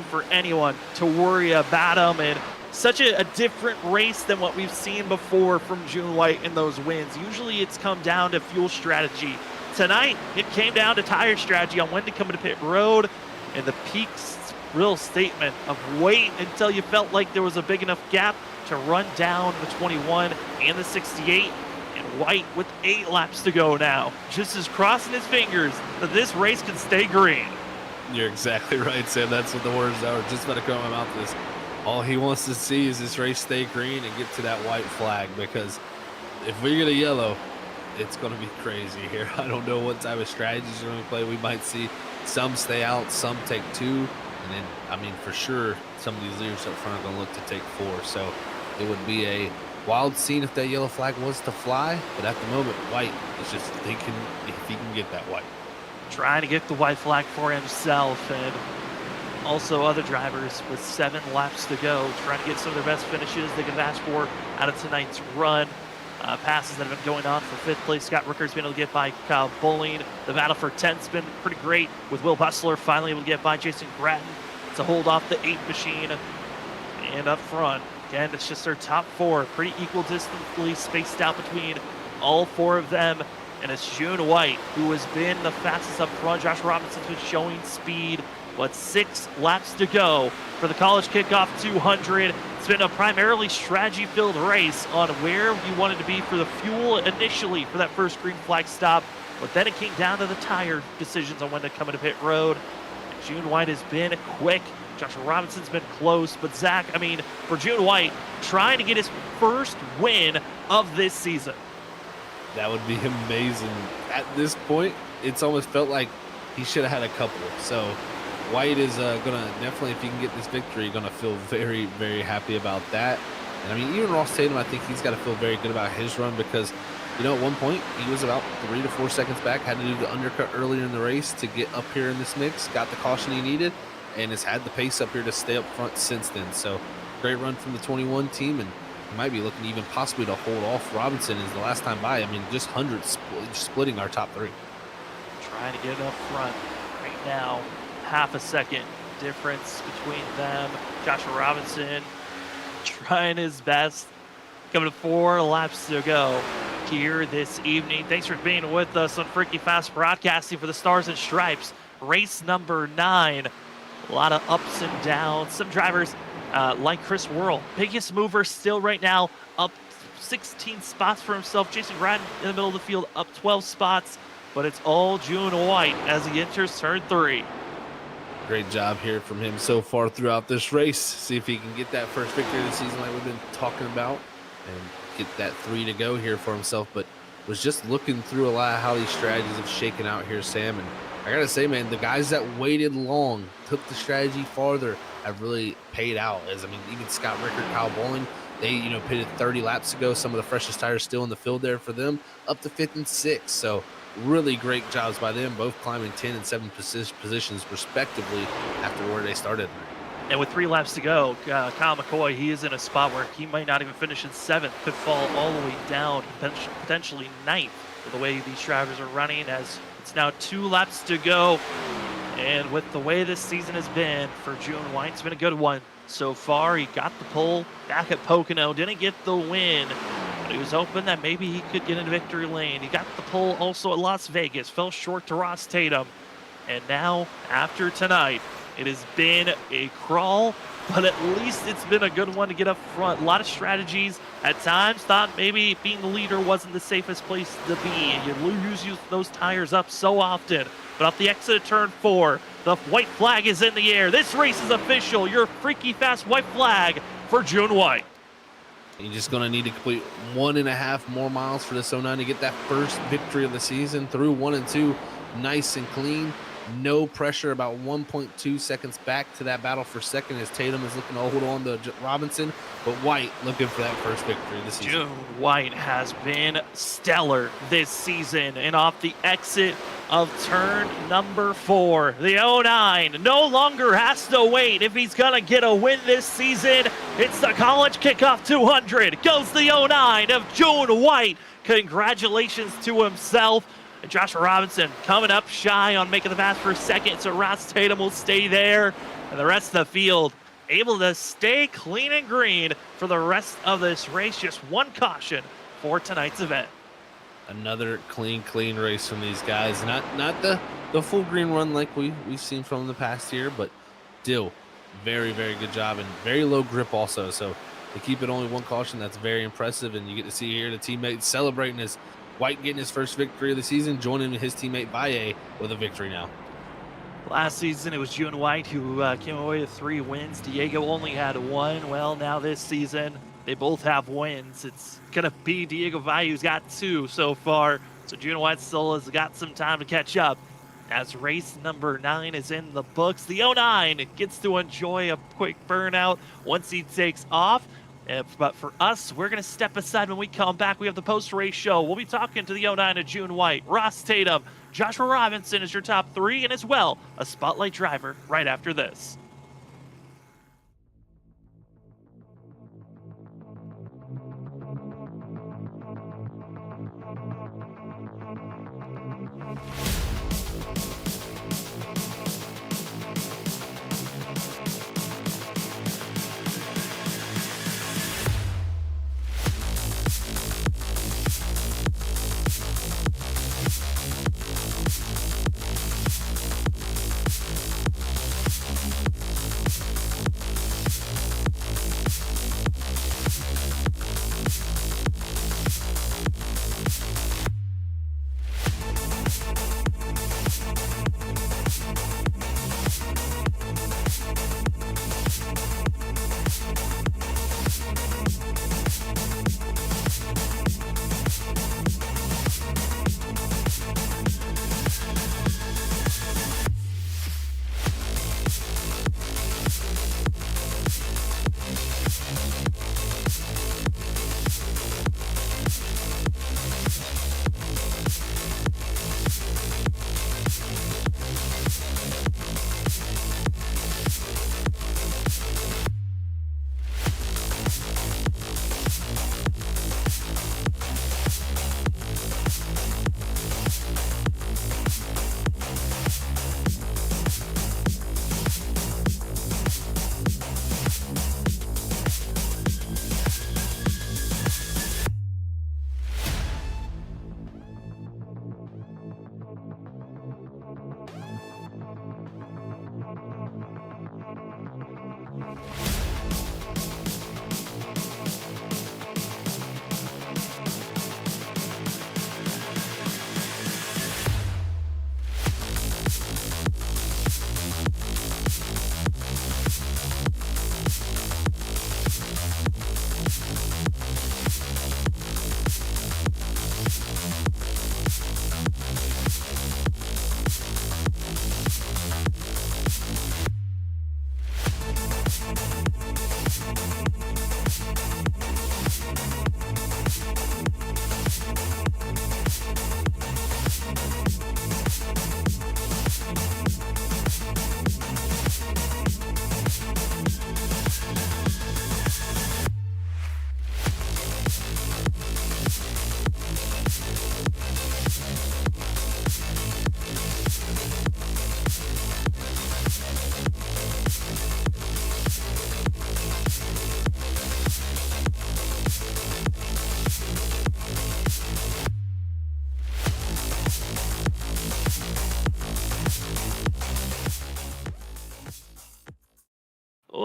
for anyone to worry about him. And such a different race than what we've seen before from June White in those wins. Usually it's come down to fuel strategy. Tonight, it came down to tire strategy on when to come into pit road, and the Peak's real statement of wait until you felt like there was a big enough gap to run down the 21 and the 68, and White with 8 laps to go now, just is crossing his fingers that this race can stay green. You're exactly right, Sam. That's what the words that were just about to come out of my mouth is. All he wants to see is this race stay green and get to that white flag, because if we get a yellow, it's going to be crazy here. I don't know what type of strategies are going to play. We might see some stay out, some take 2, and then, I mean, for sure, some of these leaders up front are going to look to take 4. So it would be a wild scene if that yellow flag was to fly, but at the moment, White is just thinking if he can get that white. Trying to get the white flag for himself, and also other drivers with 7 laps to go, trying to get some of their best finishes they could ask for out of tonight's run. Passes that have been going on for 5th place. Scott Ricker's been able to get by Kyle Bowling. The battle for 10th's been pretty great, with Will Bustler finally able to get by Jason Gratton to hold off the 8 machine. And up front, again, it's just their top 4, pretty equal distantly spaced out between all 4 of them. And it's June White who has been the fastest up front. Josh Robinson's been showing speed, but 6 laps to go for the College Kickoff 200. It's been a primarily strategy-filled race on where you wanted to be for the fuel initially for that first green flag stop, but then it came down to the tire decisions on when to come into pit road. June White has been quick. Joshua Robinson's been close, but Zach, I mean, for June White, trying to get his first win of this season. That would be amazing. At this point, it's almost felt like he should have had a couple. So White is going to definitely, if he can get this victory, going to feel very, very happy about that. And I mean, even Ross Tatum, I think he's got to feel very good about his run, because, at one point he was about 3 to 4 seconds back, had to do the undercut earlier in the race to get up here in this mix, got the caution he needed, and has had the pace up here to stay up front since then. So great run from the 21 team, and he might be looking even possibly to hold off Robinson as the last time by. I mean, just hundreds splitting our top 3. Trying to get up front right now. Half a second difference between them. Joshua Robinson trying his best. Coming to 4 laps to go here this evening. Thanks for being with us on Freaky Fast Broadcasting for the Stars and Stripes. Race number 9. A lot of ups and downs. Some drivers like Chris Worrell, biggest mover still right now, up 16 spots for himself. Jason Gratton in the middle of the field, up 12 spots. But it's all June White as he enters turn 3. Great job here from him so far throughout this race. See if he can get that first victory of the season like we've been talking about, and get that 3 to go here for himself. But was just looking through a lot of how these strategies have shaken out here, Sam. And I got to say, man, the guys that waited long, took the strategy farther, have really paid out. As I mean, even Scott Ricker, Kyle Bowling, they, pitted 30 laps ago. Some of the freshest tires still in the field there for them, up to 5th and 6th. So really great jobs by them, both climbing 10 and 7 positions respectively after where they started. And with 3 laps to go, Kyle McCoy, he is in a spot where he might not even finish in 7th, could fall all the way down, potentially 9th, with the way these drivers are running, as it's now 2 laps to go. And with the way this season has been for June White, it's been a good one so far. He got the pole back at Pocono, didn't get the win, but he was hoping that maybe he could get into victory lane. He got the pole also at Las Vegas, fell short to Ross Tatum. And now, after tonight, it has been a crawl, but at least it's been a good one to get up front. A lot of strategies. At times, thought maybe being the leader wasn't the safest place to be. You lose those tires up so often. But off the exit of turn 4, the white flag is in the air. This race is official. Your freaky fast white flag for June White. You're just going to need to complete 1.5 more miles for this 09 to get that first victory of the season through 1 and 2. Nice and clean. No pressure, about 1.2 seconds back to that battle for second as Tatum is looking to hold on to Robinson, but White looking for that first victory of the season. June White has been stellar this season, and off the exit of turn number 4, the 09 no longer has to wait if he's gonna get a win this season. It's the College Kickoff 200. Goes the 09 of June White. Congratulations to himself. And Joshua Robinson coming up shy on making the pass for second, so Ross Tatum will stay there. And the rest of the field able to stay clean and green for the rest of this race. Just one caution for tonight's event. Another clean race from these guys. Not the full green run like we've seen from the past year, but still very good job and very low grip also. So to keep it only one caution, that's very impressive. And you get to see here the teammates celebrating as White getting his first victory of the season, joining his teammate Valle with a victory now. Last season, it was June White who came away with 3 wins. Diego only had 1. Well, now this season, they both have wins. It's going to be Diego Valle who's got 2 so far. So June White still has got some time to catch up. As race number 9 is in the books, the 09 gets to enjoy a quick burnout once he takes off. But for us, we're going to step aside when we come back. We have the post-race show. We'll be talking to the 09 of June White, Ross Tatum, Joshua Robinson is your top 3, and as well, a spotlight driver right after this.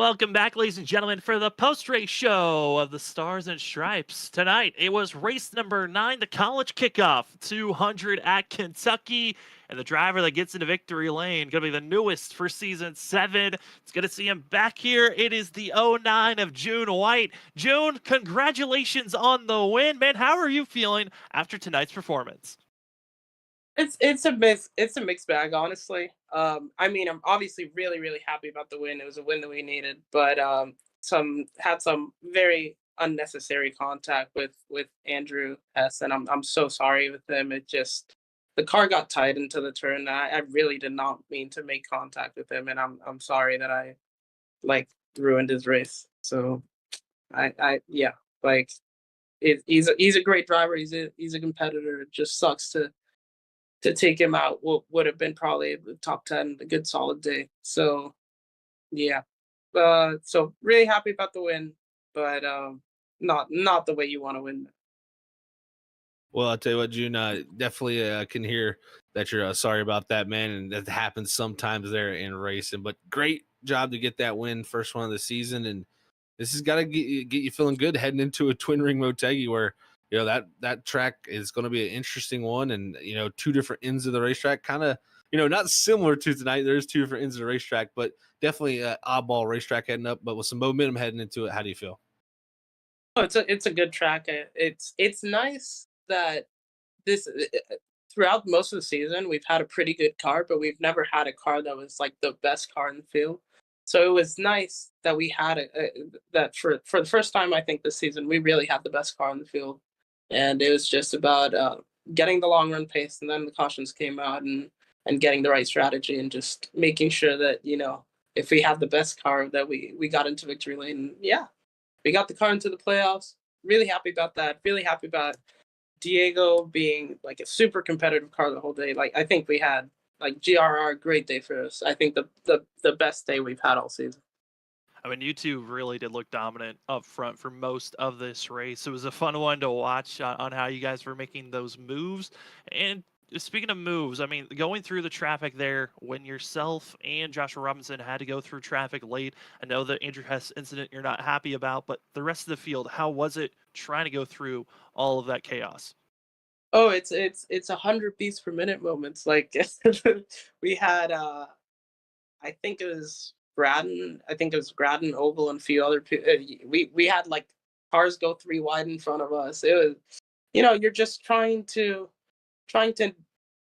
Welcome back, ladies and gentlemen, for the post-race show of the Stars and Stripes. Tonight, it was race number 9, the college kickoff, 200 at Kentucky. And the driver that gets into victory lane, going to be the newest for season 7. It's good to see him back here. It is the 09 of June White. June, congratulations on the win. Man, how are you feeling after tonight's performance? It's a mixed bag, honestly. I mean, I'm obviously really happy about the win. It was a win that we needed, but some very unnecessary contact with Andrew S, and I'm so sorry with him. It just the car got tied into the turn. I really did not mean to make contact with him, and I'm sorry that I like ruined his race. So I yeah, like he's a great driver. He's a competitor. It just sucks to take him out would have been probably the top 10, a good solid day. So yeah, so really happy about the win, but not the way you want to win. Well, I'll tell you what, June, definitely can hear that you're sorry about that, man, and that happens sometimes there in racing. But great job to get that win, first one of the season, and this has got to get you feeling good heading into a Twin Ring Motegi where that track is going to be an interesting one, and two different ends of the racetrack, kind of not similar to tonight. There's two different ends of the racetrack, but definitely an oddball racetrack heading up, but with some momentum heading into it. How do you feel? Oh, it's a good track. It's nice that this throughout most of the season we've had a pretty good car, but we've never had a car that was like the best car in the field. So it was nice that we had that for the first time I think this season we really had the best car in the field, and it was just about getting the long run pace, and then the cautions came out and getting the right strategy and just making sure that if we had the best car that we got into victory lane. Yeah, we got the car into the playoffs. Really happy about that. Really happy about Diego being like a super competitive car the whole day. Like I think we had like GRR great day for us. I think the best day we've had all season. I mean, you two really did look dominant up front for most of this race. It was a fun one to watch on how you guys were making those moves. And speaking of moves, I mean, going through the traffic there when yourself and Joshua Robinson had to go through traffic late. I know the Andrew Hess incident you're not happy about, but the rest of the field, how was it trying to go through all of that chaos? Oh, it's 100 beats per minute moments. Like we had I think it was Gradden, Oval, and a few other we had like cars go 3 wide in front of us. It was you're just trying to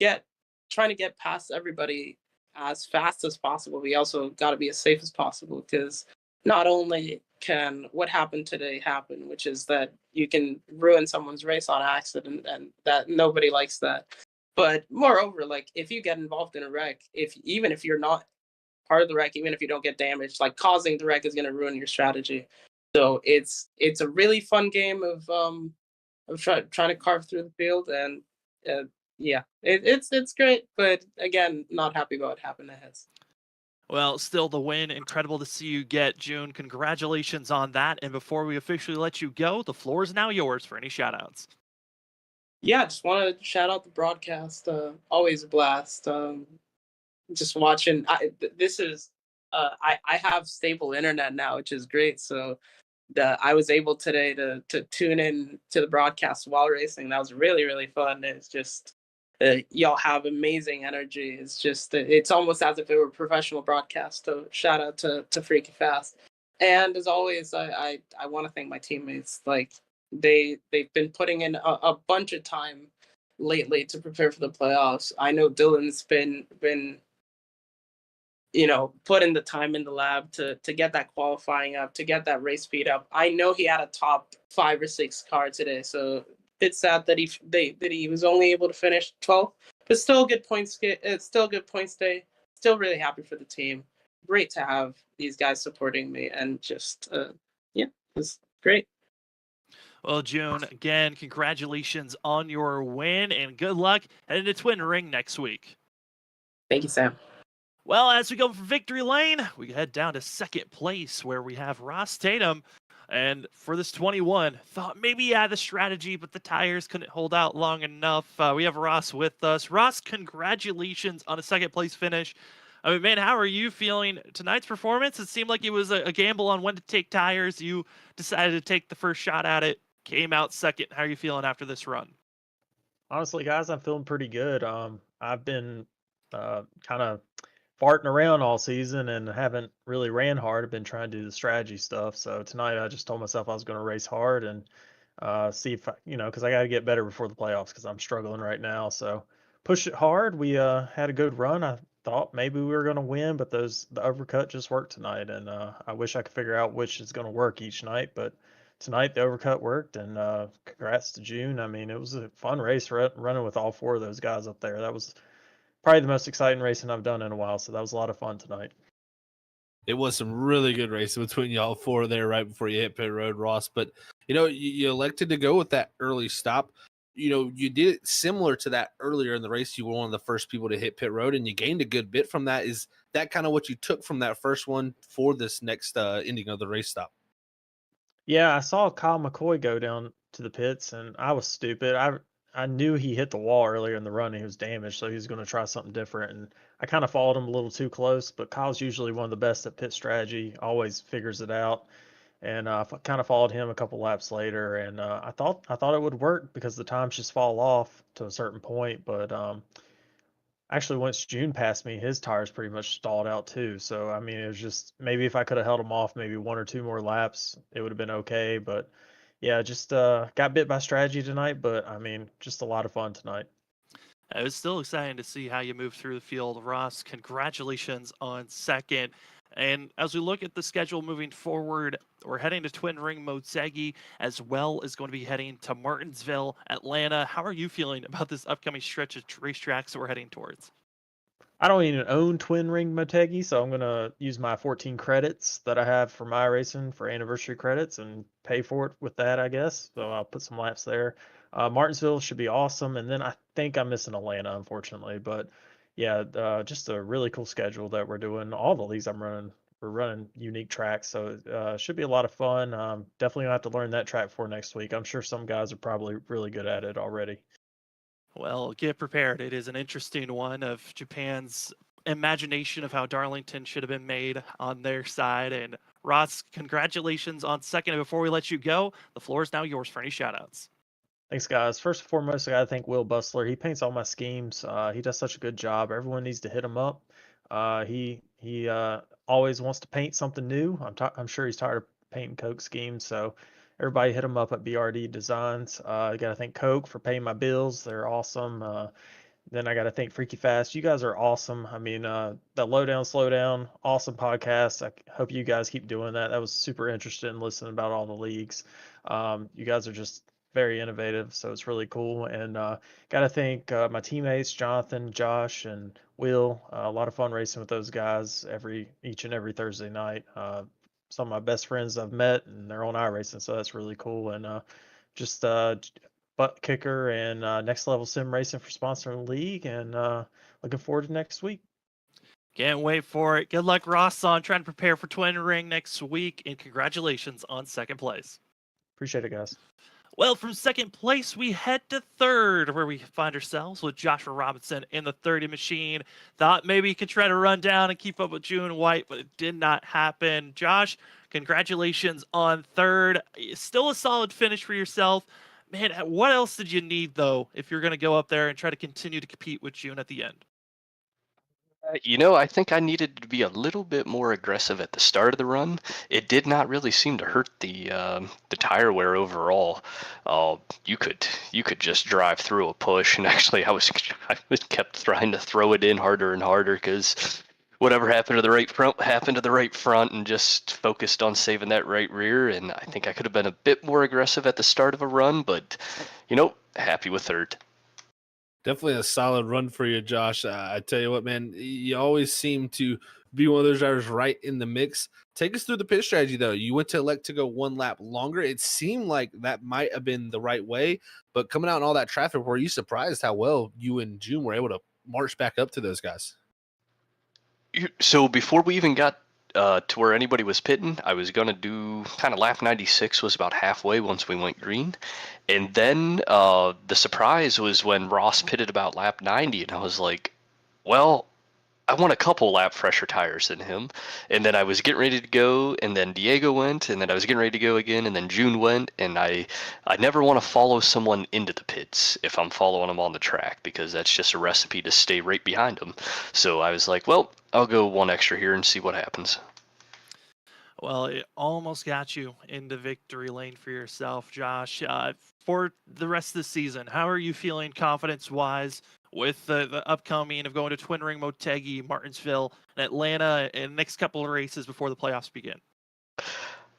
get trying to get past everybody as fast as possible. We also got to be as safe as possible, because not only can what happened today happen, which is that you can ruin someone's race on accident, and that nobody likes that. But moreover, like if you get involved in a wreck, even if you're not part of the wreck, even if you don't get damaged, like causing the wreck is going to ruin your strategy. So it's a really fun game of trying to carve through the field, and yeah, it's great. But again, not happy about what happened to Hess. Well, still the win. Incredible to see you get, June. Congratulations on that. And before we officially let you go, the floor is now yours for any shout-outs. Yeah, just want to shout out the broadcast. Always a blast. Just watching. This is. I have stable internet now, which is great. So I was able today to tune in to the broadcast while racing. That was really fun. It's just y'all have amazing energy. It's just it's almost as if it were a professional broadcast. So shout out to Freaky Fast. And as always, I want to thank my teammates. Like they've been putting in a bunch of time lately to prepare for the playoffs. I know Dylan's been putting the time in the lab to get that qualifying up, to get that race speed up. I know he had a top 5 or 6 car today, so it's sad that he was only able to finish 12th, but still good points. It's still good points day. Still really happy for the team. Great to have these guys supporting me, and just yeah, it's great. Well, June, again, congratulations on your win, and good luck heading to Twin Ring next week. Thank you, Sam. Well, as we go from victory lane, we head down to second place where we have Ross Tatum. And for this 21, thought maybe he had the strategy, but the tires couldn't hold out long enough. We have Ross with us. Ross, congratulations on a second place finish. I mean, man, how are you feeling tonight's performance? It seemed like it was a gamble on when to take tires. You decided to take the first shot at it, came out second. How are you feeling after this run? Honestly, guys, I'm feeling pretty good. I've been kind of farting around all season and haven't really ran hard. I've been trying to do the strategy stuff. So tonight, I just told myself I was going to race hard and see if because I got to get better before the playoffs because I'm struggling right now. So push it hard. We had a good run. I thought maybe we were going to win, but the overcut just worked tonight, and I wish I could figure out which is going to work each night, but. Tonight the overcut worked, and congrats to June. I mean, it was a fun race running with all four of those guys up there. That was probably the most exciting racing I've done in a while, so that was a lot of fun tonight. It was some really good racing between y'all four there right before you hit pit road, Ross. But, you elected to go with that early stop. You did it similar to that earlier in the race. You were one of the first people to hit pit road, and you gained a good bit from that. Is that kind of what you took from that first one for this next ending of the race stop? Yeah, I saw Kyle McCoy go down to the pits, and I was stupid. I knew he hit the wall earlier in the run and he was damaged, so he was going to try something different. And I kind of followed him a little too close, but Kyle's usually one of the best at pit strategy, always figures it out. And kind of followed him a couple laps later, and I thought it would work because the times just fall off to a certain point. But actually, once June passed me, his tires pretty much stalled out too. So I mean, it was just maybe if I could have held him off maybe one or two more laps, it would have been okay. But yeah, just got bit by strategy tonight. But I mean, just a lot of fun tonight. It was still exciting to see how you move through the field. Ross, congratulations on second. And as we look at the schedule moving forward, we're heading to Twin Ring Motegi, as well as going to be heading to Martinsville, Atlanta. How are you feeling about this upcoming stretch of racetracks that we're heading towards? I don't even own Twin Ring Motegi, so I'm gonna use my 14 credits that I have for my racing for anniversary credits and pay for it with that, I guess. So I'll put some laps there. Martinsville should be awesome, and then I think I'm missing Atlanta, unfortunately. But yeah, just a really cool schedule that we're doing. All the leagues we're running unique tracks, so it should be a lot of fun. Definitely gonna have to learn that track for next week. I'm sure some guys are probably really good at it already. Well, get prepared. It is an interesting one of Japan's imagination of how Darlington should have been made on their side. And Ross, congratulations on second. And before we let you go, the floor is now yours for any shoutouts. Thanks, guys. First and foremost, I got to thank Will Bustler. He paints all my schemes. He does such a good job. Everyone needs to hit him up. He always wants to paint something new. I'm sure he's tired of painting Coke schemes. So everybody hit him up at BRD Designs. I got to thank Coke for paying my bills. They're awesome. Then I got to thank Freaky Fast. You guys are awesome. I mean, the Lowdown Slowdown, awesome podcast. I hope you guys keep doing that. That was super interesting listening about all the leagues. You guys are just very innovative, so it's really cool. And got to thank my teammates, Jonathan, Josh, and Will. A lot of fun racing with those guys each and every Thursday night. Some of my best friends I've met, and they're on iRacing, so that's really cool. And just ButtKicker and Next Level Sim Racing for sponsoring the league, and looking forward to next week. Can't wait for it. Good luck, Ross, on trying to prepare for Twin Ring next week, and congratulations on second place. Appreciate it, guys. Well, from second place, we head to third, where we find ourselves with Joshua Robinson in the 30 machine. Thought maybe he could try to run down and keep up with June White, but it did not happen. Josh, congratulations on third. Still a solid finish for yourself. Man, what else did you need, though, if you're going to go up there and try to continue to compete with June at the end? I think I needed to be a little bit more aggressive at the start of the run. It did not really seem to hurt the tire wear overall. You could just drive through a push, and actually I was kept trying to throw it in harder and harder because whatever happened to the right front happened to the right front, and just focused on saving that right rear. And I think I could have been a bit more aggressive at the start of a run, but happy with third. Definitely a solid run for you, Josh. I tell you what, man, you always seem to be one of those drivers right in the mix. Take us through the pit strategy, though. You went to elect to go one lap longer. It seemed like that might have been the right way, but coming out in all that traffic, were you surprised how well you and June were able to march back up to those guys? So before we even got to where anybody was pitting, I was going to do kind of lap 96 was about halfway once we went green. And then the surprise was when Ross pitted about lap 90, and I was like, well, I want a couple lap fresher tires than him. And then I was getting ready to go, and then Diego went, and then I was getting ready to go again, and then June went, and I never want to follow someone into the pits if I'm following them on the track, because that's just a recipe to stay right behind them. So I was like, well, I'll go one extra here and see what happens. Well, it almost got you into victory lane for yourself, Josh. For the rest of the season, how are you feeling confidence-wise with the upcoming of going to Twin Ring, Motegi, Martinsville, and Atlanta, and next couple of races before the playoffs begin?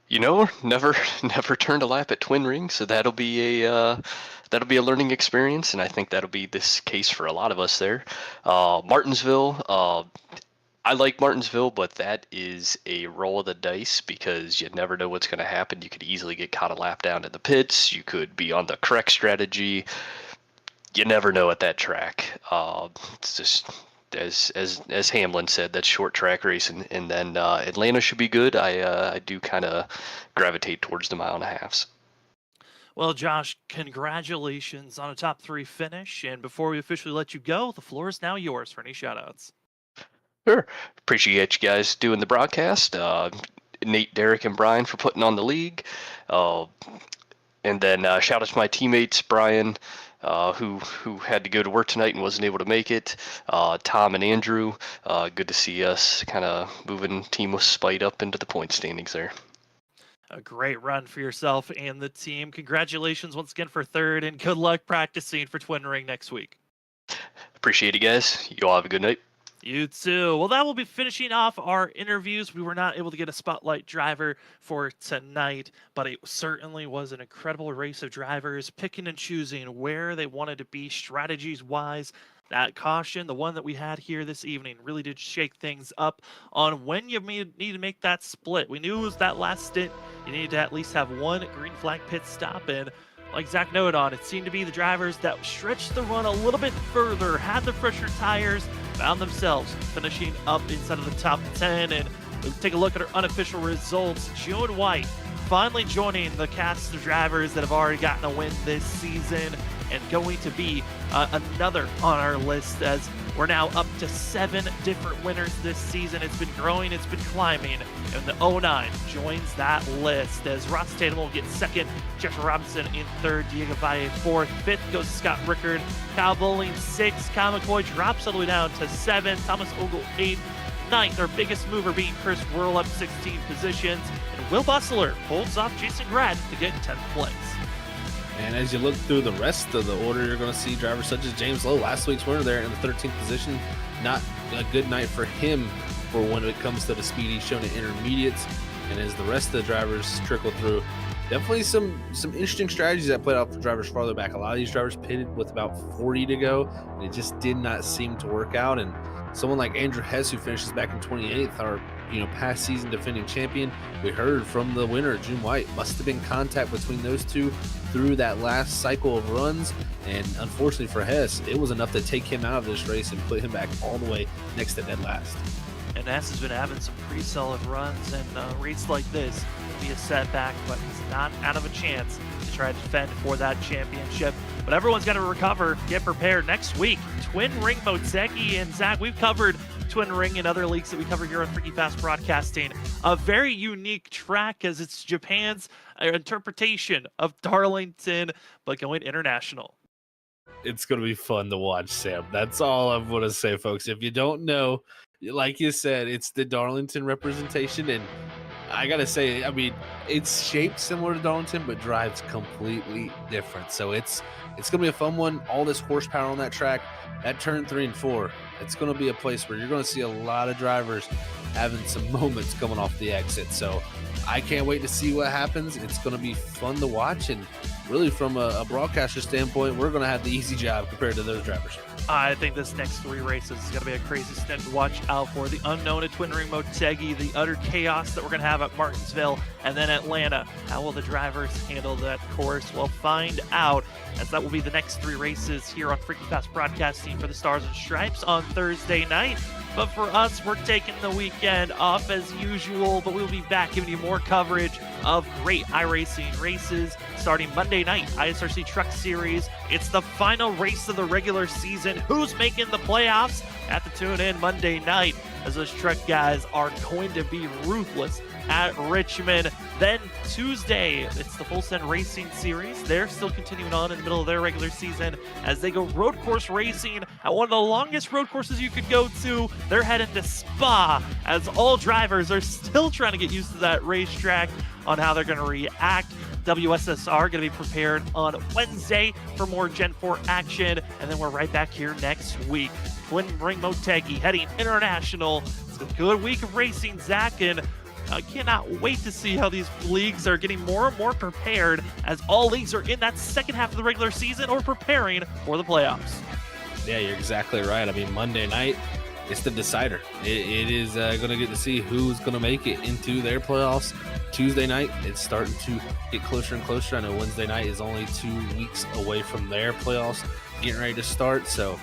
You know, never turned a lap at Twin Ring, so that'll be a learning experience, and I think that'll be this case for a lot of us there. Martinsville, I like Martinsville, but that is a roll of the dice because you never know what's going to happen. You could easily get caught a lap down in the pits. You could be on the correct strategy. You never know at that track. It's just as Hamlin said, that's short track racing. And then Atlanta should be good. I do kind of gravitate towards the 1.5 miles. Well, Josh, congratulations on a top 3 finish. And before we officially let you go, the floor is now yours for any shoutouts. Sure. Appreciate you guys doing the broadcast. Nate, Derek, and Brian for putting on the league. And then shout out to my teammates, Brian, who had to go to work tonight and wasn't able to make it. Tom and Andrew, good to see us kind of moving Team with Spite up into the point standings there. A great run for yourself and the team. Congratulations once again for 3rd, and good luck practicing for Twin Ring next week. Appreciate it, guys. You all have a good night. You too. Well, that will be finishing off our interviews. We were not able to get a spotlight driver for tonight, but it certainly was an incredible race of drivers picking and choosing where they wanted to be strategies-wise. That caution, the one that we had here this evening, really did shake things up on when you need to make that split. We knew it was that last stint. You needed to at least have one green flag pit stop, and like Zach noted on, it seemed to be the drivers that stretched the run a little bit further, had the fresher tires, found themselves finishing up inside of the top 10. And we'll take a look at our unofficial results. June White finally joining the cast of drivers that have already gotten a win this season, and going to be another on our list, as we're now up to 7 different winners this season. It's been growing, it's been climbing, and the 09 joins that list, as Ross Tatum will get 2nd, Jeff Robinson in 3rd, Diego Valle 4th, 5th goes Scott Rickard, Kyle Bowling 6th, Kyle McCoy drops all the way down to 7th, Thomas Ogle 8th, 9th, our biggest mover being Chris Whirl up 16 positions, and Will Bustler holds off Jason Grad to get 10th place. And as you look through the rest of the order, you're going to see drivers such as James Lowe, last week's winner there in the 13th position. Not a good night for him for when it comes to the speed he's shown in intermediates. And as the rest of the drivers trickle through, definitely some interesting strategies that played out for drivers farther back. A lot of these drivers pitted with about 40 to go, and it just did not seem to work out. And someone like Andrew Hess, who finishes back in 28th, our past season defending champion, we heard from the winner, June White, must have been contact between those two through that last cycle of runs. And unfortunately for Hess, it was enough to take him out of this race and put him back all the way next to dead last. And Hess has been having some pretty solid runs, and races like this will be a setback, but he's not out of a chance to try to defend for that championship. But everyone's got to recover, get prepared. Next week, Twin Ring Motegi. And Zach, we've covered Twin Ring and other leagues that we cover here on Freaky Fast Broadcasting. A very unique track, as it's Japan's interpretation of Darlington, but going international. It's going to be fun to watch, Sam. That's all I'm going to say, folks. If you don't know, like you said, it's the Darlington representation, and I gotta say, I mean, it's shaped similar to Darlington, but drives completely different. So it's gonna be a fun one. All this horsepower on that track, at turn 3 and 4, it's gonna be a place where you're gonna see a lot of drivers having some moments coming off the exit. So I can't wait to see what happens. It's gonna be fun to watch, and really from a broadcaster standpoint, we're gonna have the easy job compared to those drivers. I think this next 3 races is going to be a crazy stint to watch out for. The unknown at Twin Ring Motegi, the utter chaos that we're going to have at Martinsville, and then Atlanta. How will the drivers handle that course? We'll find out, as that will be the next 3 races here on Freaky Fast Broadcasting for the Stars and Stripes on Thursday night. But for us, we're taking the weekend off as usual, but we'll be back giving you more coverage of great iRacing races starting Monday night, ISRC Truck Series. It's the final race of the regular season. Who's making the playoffs? Have to tune in Monday night as those truck guys are going to be ruthless at Richmond. Then Tuesday, it's the Full Send Racing Series. They're still continuing on in the middle of their regular season as they go road course racing at one of the longest road courses you could go to. They're heading to Spa as all drivers are still trying to get used to that racetrack on how they're going to react. WSSR going to be prepared on Wednesday for more Gen 4 action, and then we're right back here next week. Twin Ring Motegi heading international. It's a good week of racing, Zach, and I cannot wait to see how these leagues are getting more and more prepared as all leagues are in that second half of the regular season or preparing for the playoffs. Yeah, you're exactly right. I mean, Monday night, it's the decider. It is going to get to see who's going to make it into their playoffs. Tuesday night, it's starting to get closer and closer. I know Wednesday night is only 2 weeks away from their playoffs getting ready to start, so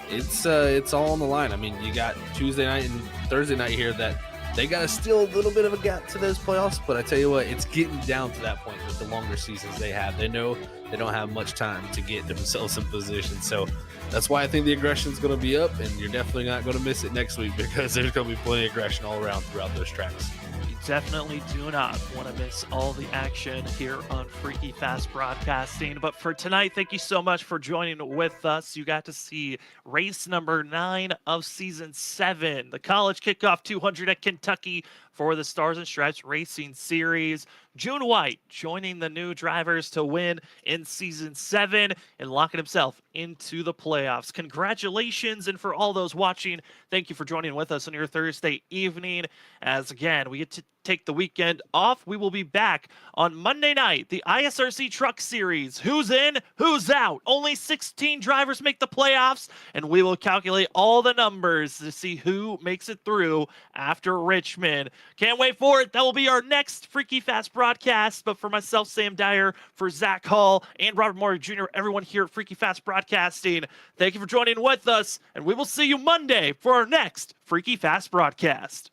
it's all on the line. I mean, you got Tuesday night and Thursday night here that they got to steal a little bit of a gap to those playoffs, but I tell you what, it's getting down to that point with the longer seasons they have. They know they don't have much time to get themselves in position, so that's why I think the aggression is going to be up, and you're definitely not going to miss it next week because there's going to be plenty of aggression all around throughout those tracks. You definitely do not want to miss all the action here on Freaky Fast Broadcasting. But for tonight, thank you so much for joining with us. You got to see race number 9 of season 7, the College Kickoff 200 at Kentucky for the Stars and Stripes Racing Series. June White joining the new drivers to win in season 7 and locking himself into the playoffs. Congratulations, and for all those watching, thank you for joining with us on your Thursday evening. As again, we get to take the weekend off. We will be back on Monday night, the ISRC Truck Series. Who's in, who's out? Only 16 drivers make the playoffs, and we will calculate all the numbers to see who makes it through after Richmond. Can't wait for it. That will be our next Freaky Fast broadcast. But for myself, Sam Dyer, for Zach Hall, and Robert Moore Jr., everyone here at Freaky Fast Broadcasting, thank you for joining with us, and we will see you Monday for our next Freaky Fast broadcast.